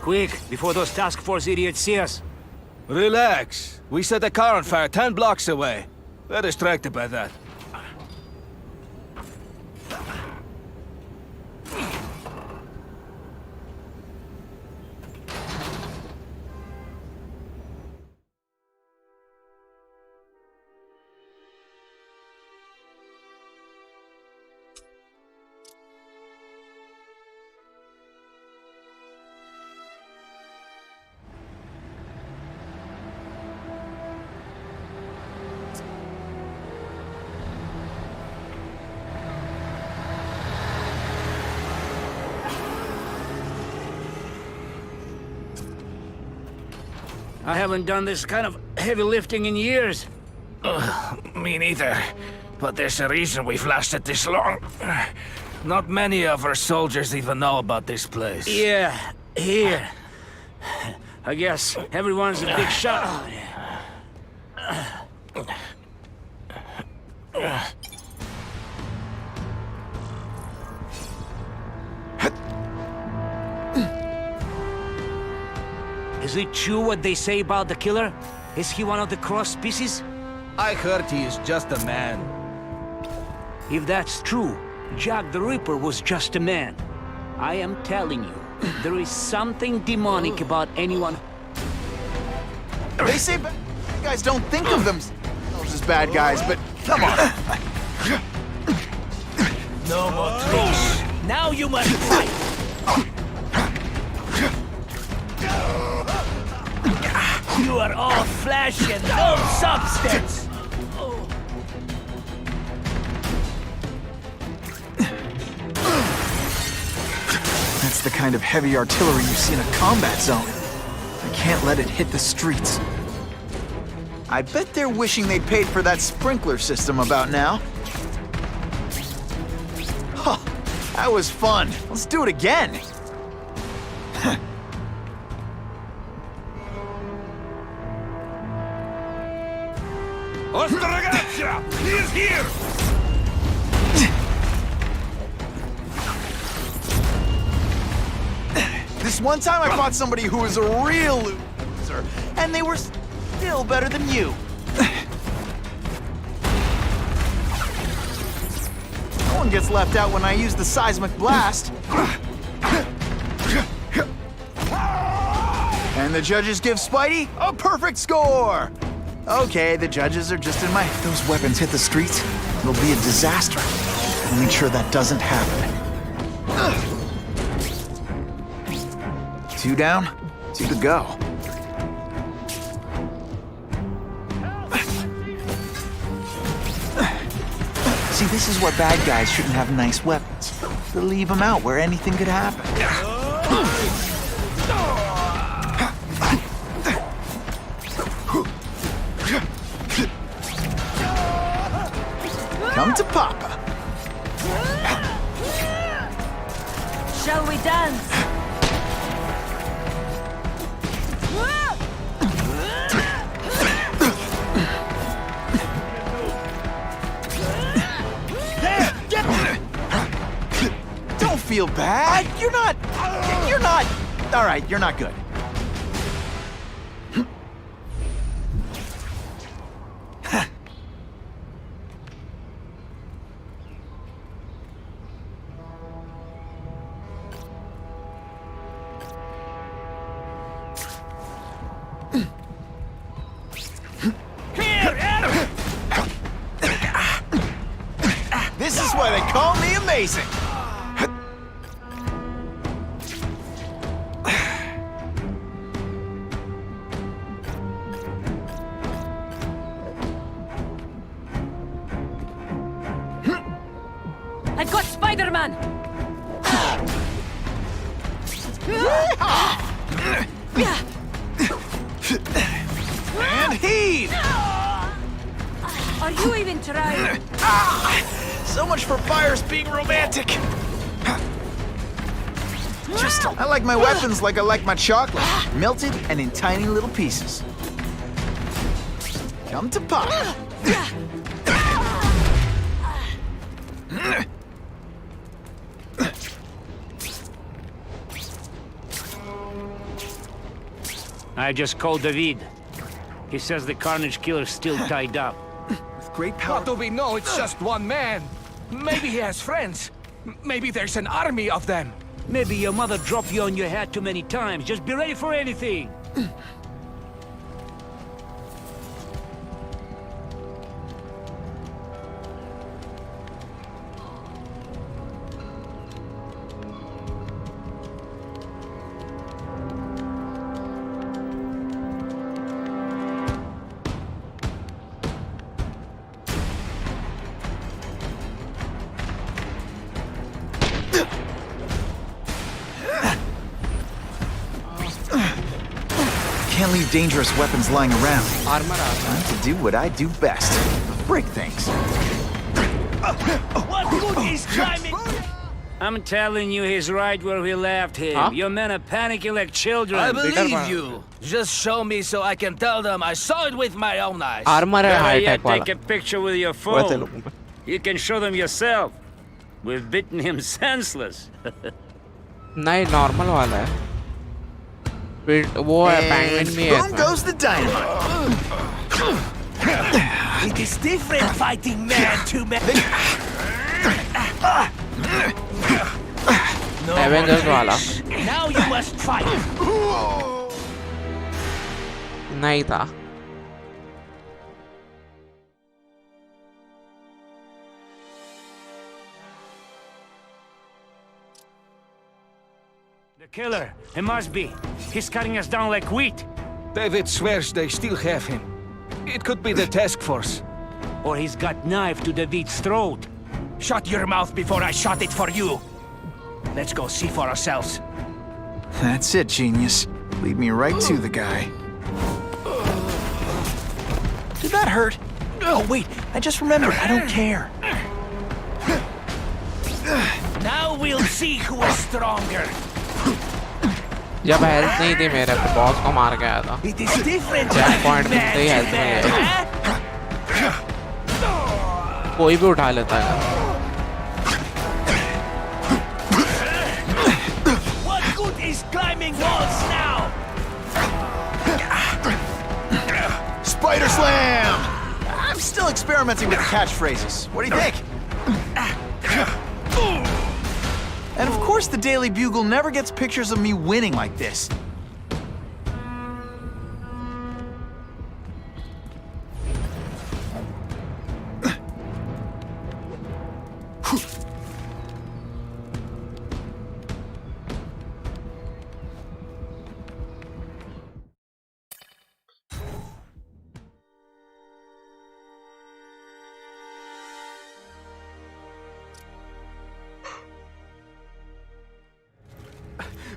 Quick, before those task force idiots see us. Relax. We set a car on fire 10 blocks away. They're distracted by that. I haven't done this kind of heavy lifting in years. Me neither. But there's a reason we've lasted this long. Not many of our soldiers even know about this place. Yeah, here. I guess everyone's a big shot. Is it true what they say about the killer? Is he one of the cross species? I heard he is just a man. If that's true, Jack the Ripper was just a man. I am telling you, there is something demonic about anyone. They say bad guys don't think of themselves as bad guys, but come on. No more tricks. Now you must fight! You are all flesh and no substance! That's the kind of heavy artillery you see in a combat zone. I can't let it hit the streets. I bet they're wishing they'd paid for that sprinkler system about now. Huh, that was fun. Let's do it again. Ostra ragazza! He is here! This one time I fought somebody who was a real loser, and they were still better than you. No one gets left out when I use the seismic blast. And the judges give Spidey a perfect score! Okay, the judges are just in my... If those weapons hit the streets, it'll be a disaster. I'll make sure that doesn't happen. 2 down, 2 to go. See, this is what bad guys shouldn't have nice weapons. They leave them out where anything could happen. Come to Papa. Shall we dance? Don't feel bad. You're not... All right, you're not good. This is why they call me amazing. I've got Spider-Man! And heave! Are you even trying? So much for fires being romantic. I like my weapons like I like my chocolate, melted and in tiny little pieces. Come to pop. I just called David. He says the Carnage Killer's still tied up. With great power. What do we know? It's just one man. Maybe he has friends. Maybe there's an army of them. Maybe your mother dropped you on your head too many times. Just be ready for anything. Can't leave dangerous weapons lying around. Armor. Time to do what I do best. Break things. What good is climbing? I'm telling you, he's right where we left him. Huh? Your men are panicking like children. I believe you. Just show me so I can tell them I saw it with my own eyes. Armor है Better high yet, tech वाला. take a picture with your वैसे phone. लोगों पे. You can show them yourself. We've beaten him senseless. नहीं normal वाला है. फिर वो है penguin में Boom है. goes the dynamite. It is different fighting man to man. Avengers वाला. Now you must fight. नहीं था. The killer. It must be. He's cutting us down like wheat. David swears they still have him. It could be the task force. Or he's got knife to David's throat. Shut your mouth before I shot it for you. Let's go see for ourselves. That's it, genius. Lead me right to the guy. Did that hurt? Oh, wait. I just remembered. I don't care. Now we'll see who is stronger. जब health नहीं थी मेरे को boss को मार गया था. It is different. Check point मिलते ही हेल्थ मिल गया. कोई भी उठा लेता है. What good is climbing walls now? Spider Slam! I'm still experimenting with the catchphrases. What do you think? And of course the Daily Bugle never gets pictures of me winning like this.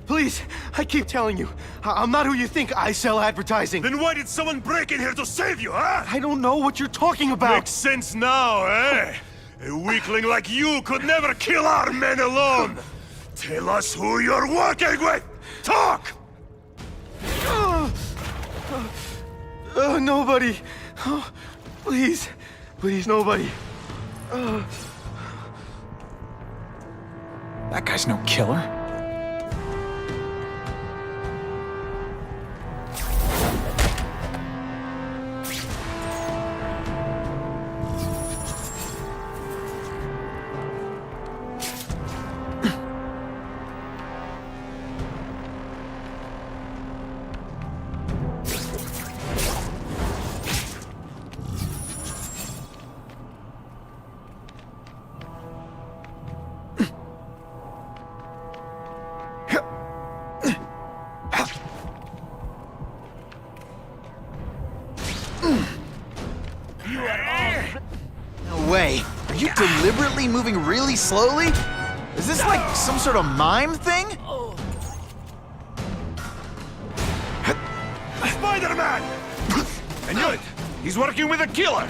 Please, I keep telling you, I'm not who you think. I sell advertising. Then why did someone break in here to save you, huh? I don't know what you're talking about. Makes sense now, eh? A weakling like you could never kill our men alone. Tell us who you're working with. Talk! Nobody. Oh, please, please, nobody. That guy's no killer. way! Are you deliberately moving really slowly? Is this like some sort of mime thing? Spider-Man! I knew it! He's working with a killer!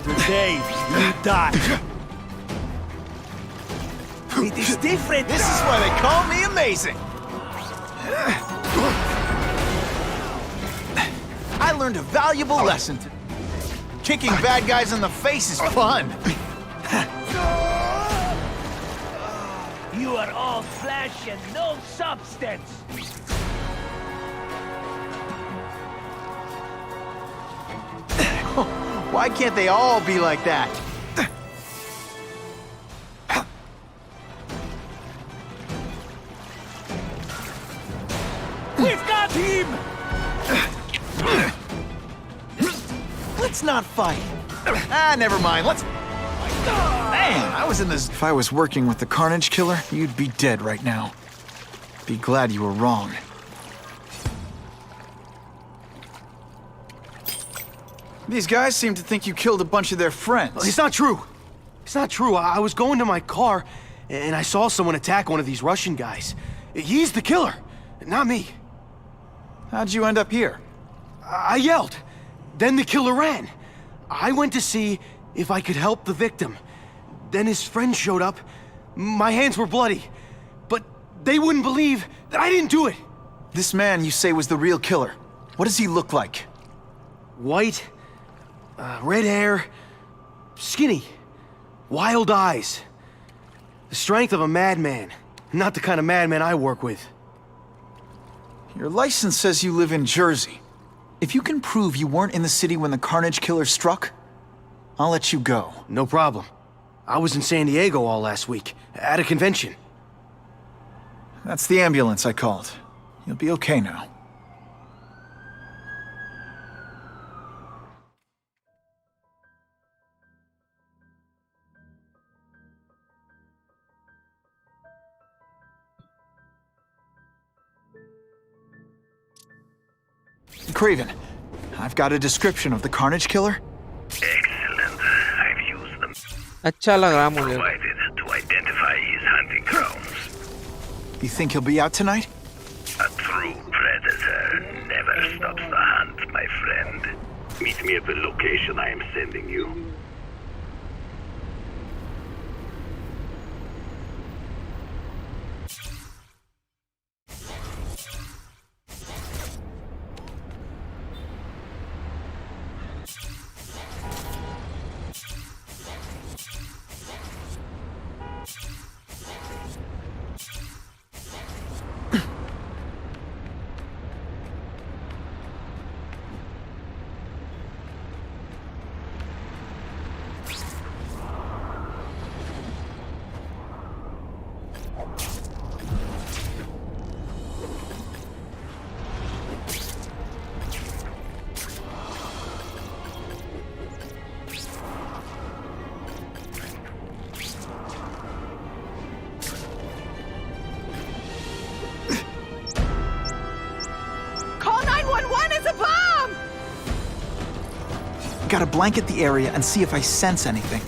Today, you die. It is different. This is why they call me amazing. I learned a valuable lesson. Kicking bad guys in the face is fun. You are all flesh and no substance. Why can't they all be like that? We've got him! Let's not fight. Ah, never mind. Let's... Man, I was in this... If I was working with the Carnage Killer, you'd be dead right now. Be glad you were wrong. These guys seem to think you killed a bunch of their friends. It's not true. It's not true. I was going to my car, and I saw someone attack one of these Russian guys. He's the killer, not me. How'd you end up here? I yelled. Then the killer ran. I went to see if I could help the victim. Then his friend showed up. My hands were bloody. But they wouldn't believe that I didn't do it. This man you say was the real killer. What does he look like? White, red hair, skinny, wild eyes. The strength of a madman. Not the kind of madman I work with. Your license says you live in Jersey. If you can prove you weren't in the city when the Carnage Killer struck, I'll let you go. No problem. I was in San Diego all last week, at a convention. That's the ambulance I called. You'll be okay now. Craven, I've got a description of the Carnage Killer. Excellent. I've used them. अच्छा लग रहा मुझे. Provided to identify his hunting grounds. You think he'll be out tonight? A true predator never stops the hunt, my friend. Meet me at the location I am sending you. Gotta blanket the area and see if I sense anything.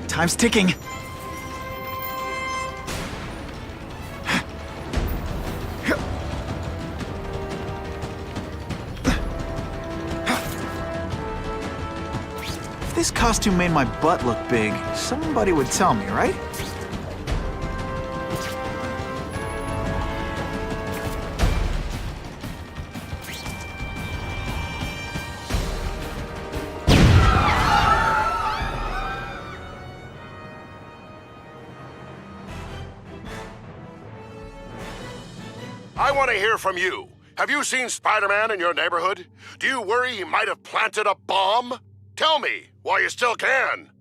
Time's ticking. If this costume made my butt look big, somebody would tell me, right? I want to hear from you. Have you seen Spider-Man in your neighborhood? Do you worry he might have planted a bomb? Tell me, while you still can.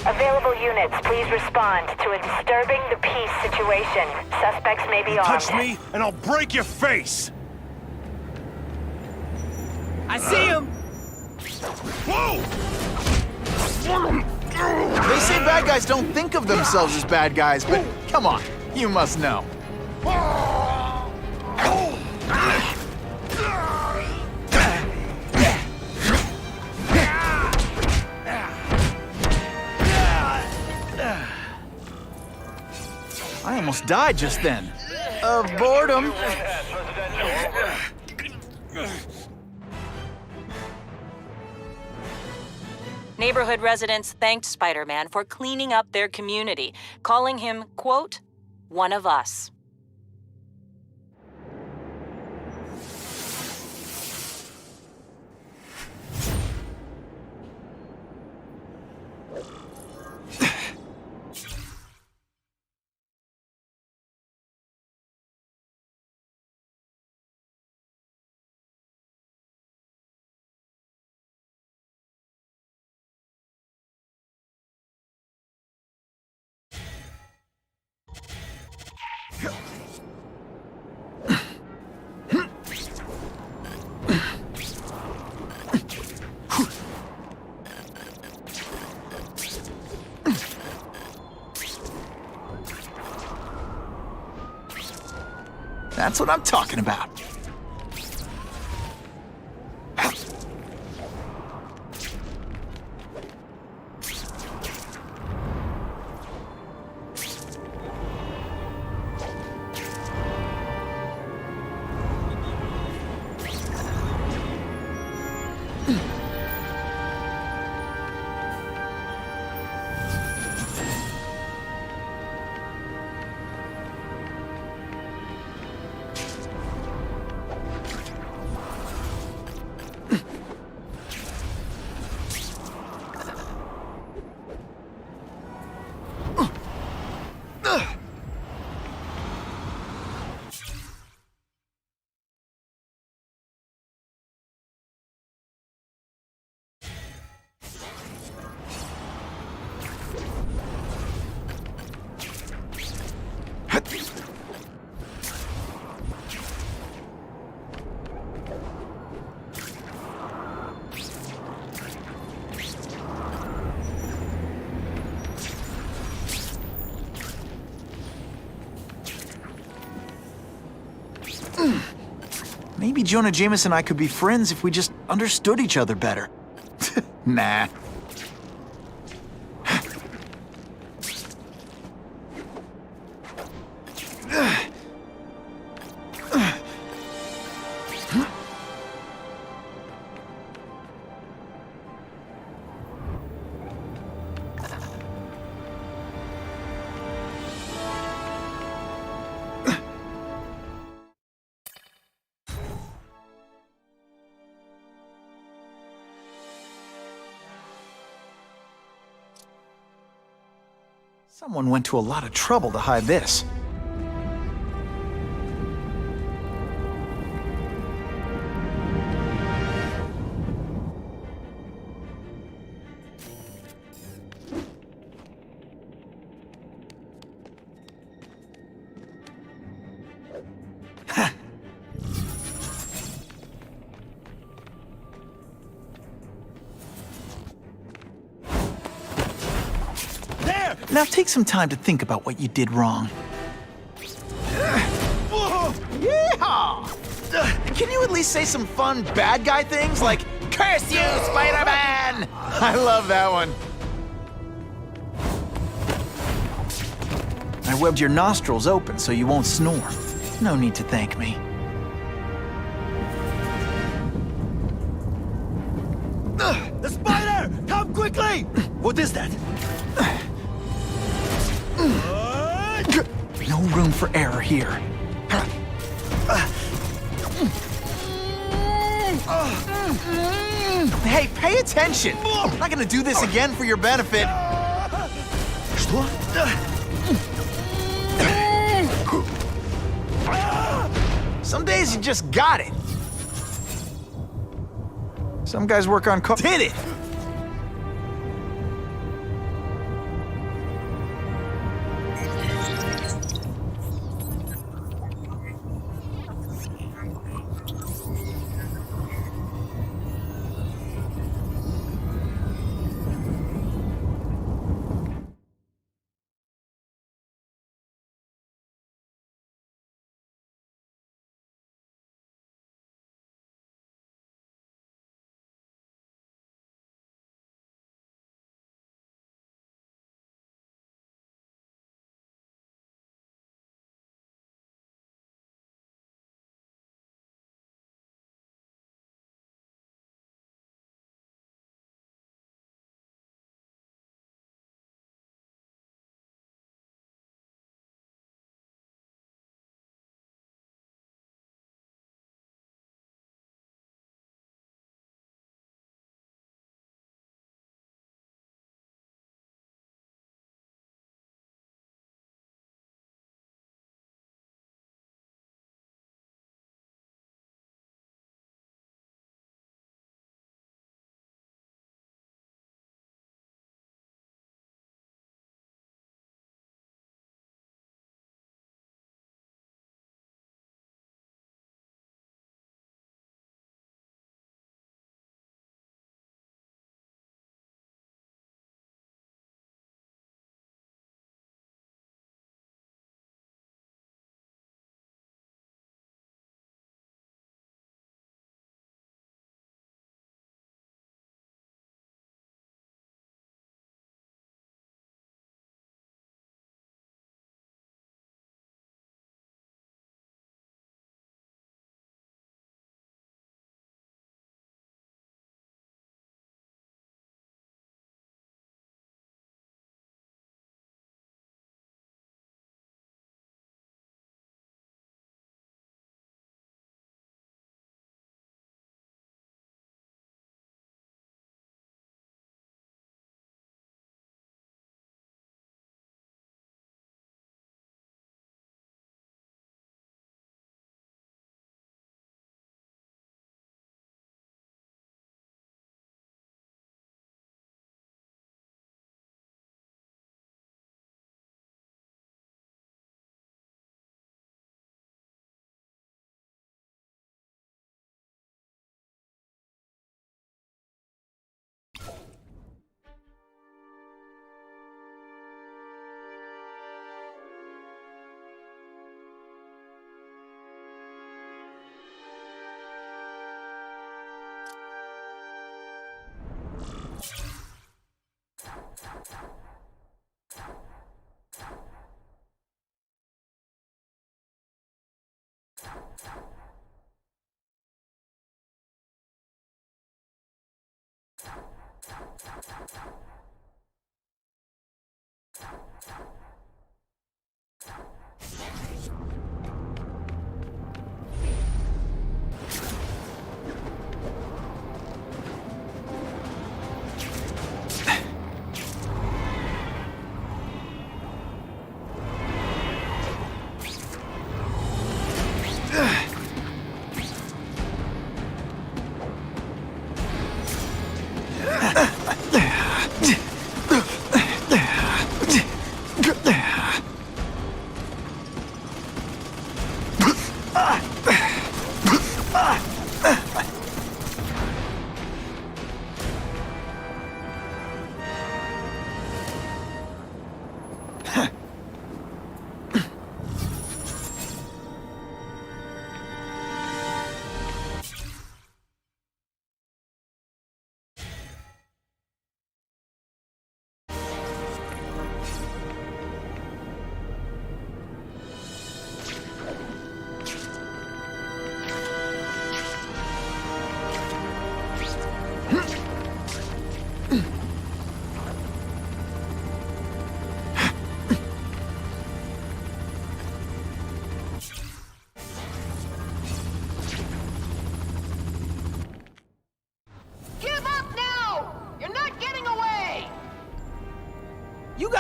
Available units, please respond to a disturbing the peace situation. Suspects may be armed. Touch me, and I'll break your face! I see him! Whoa! They say bad guys don't think of themselves as bad guys, but come on, you must know. I almost died just then. Of boredom. Neighborhood residents thanked Spider-Man for cleaning up their community, calling him, quote, one of us. That's what I'm talking about. Maybe Jonah Jameson and I could be friends if we just understood each other better. Nah. Someone went to a lot of trouble to hide this. Now take some time to think about what you did wrong. Yeehaw! Can you at least say some fun bad guy things like, "Curse you, Spider-Man"? I love that one. webbed your nostrils open so you won't snore. No need to thank me. The spider! Come quickly! What is that? No room for error here. Hey, pay attention! I'm not gonna do this again for your benefit. Что? Some days you just got it. Some guys work on Did it!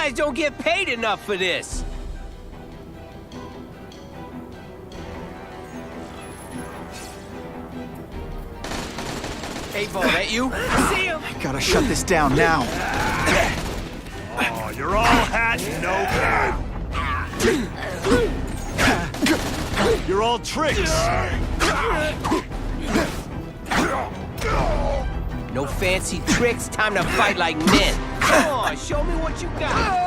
guys don't get paid enough for this. Hey, Ball, that you? See him! I gotta shut this down now. Oh, you're all hat and no cap. You're all tricks. No fancy tricks, time to fight like men. Come on, show me what you got.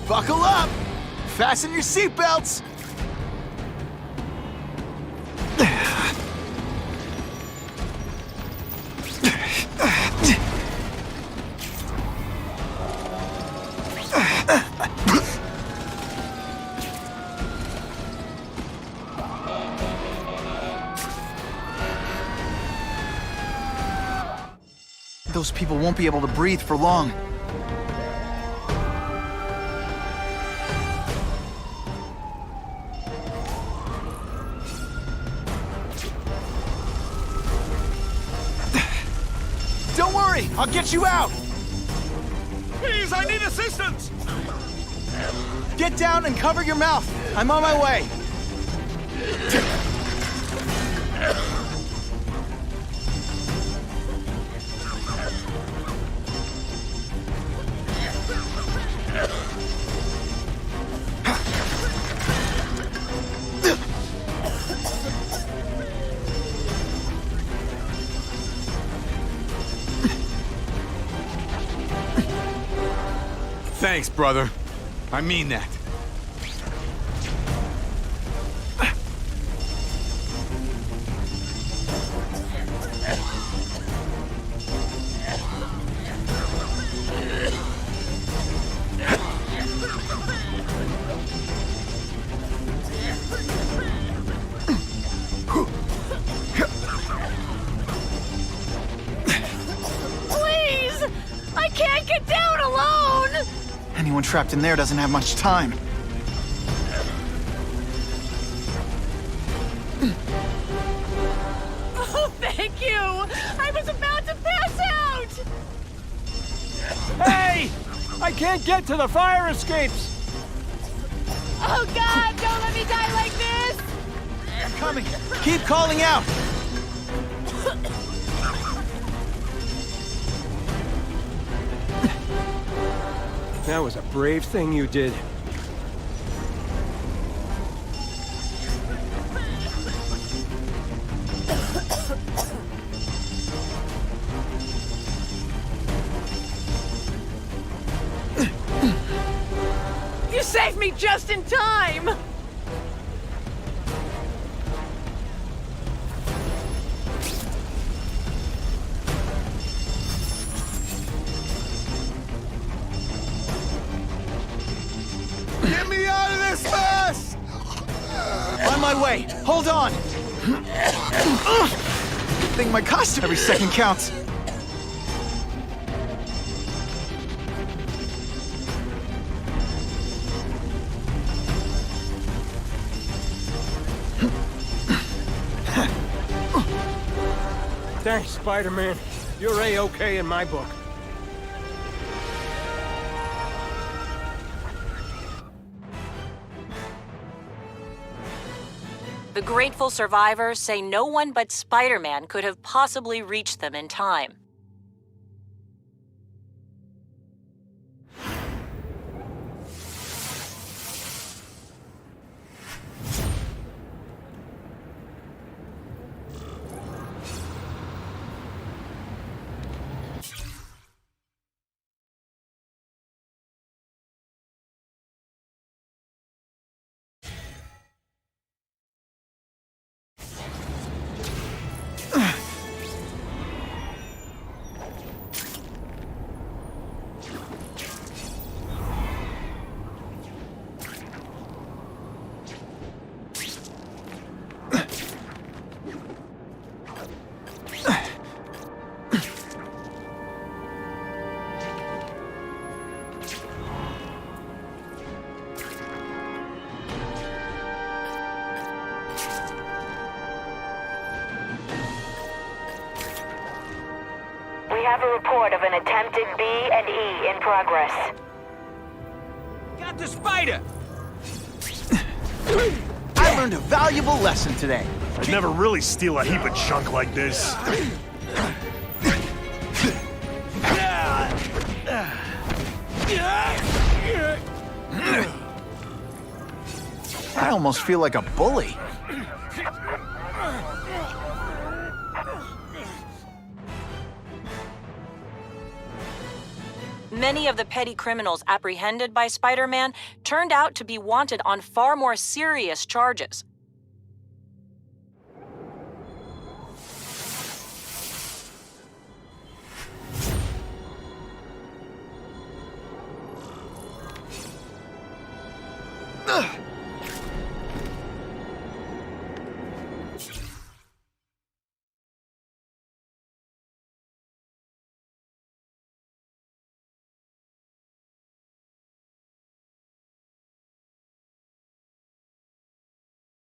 Buckle up! Fasten your seatbelts! Those people won't be able to breathe for long. Don't worry, I'll get you out! Please, I need assistance! Get down and cover your mouth. I'm on my way. Thanks, brother. I mean that. Please! I can't get down alone! Anyone trapped in there doesn't have much time. Oh, thank you! I was about to pass out! Hey! I can't get to the fire escapes! Oh, God! Don't let me die like this! I'm coming. Keep calling out! That was a brave thing you did. You saved me just in time! Get me out of this mess! On my way. Hold on. Good thing my costume. Every second counts. Thanks, Spider-Man. You're A-okay in my book. The grateful survivors say no one but Spider-Man could have possibly reached them in time. have a report of an attempted B&E in progress. Got the spider! I learned a valuable lesson today. I'd never really steal a heap of junk like this. I almost feel like a bully. Many of the petty criminals apprehended by Spider-Man turned out to be wanted on far more serious charges. Ugh.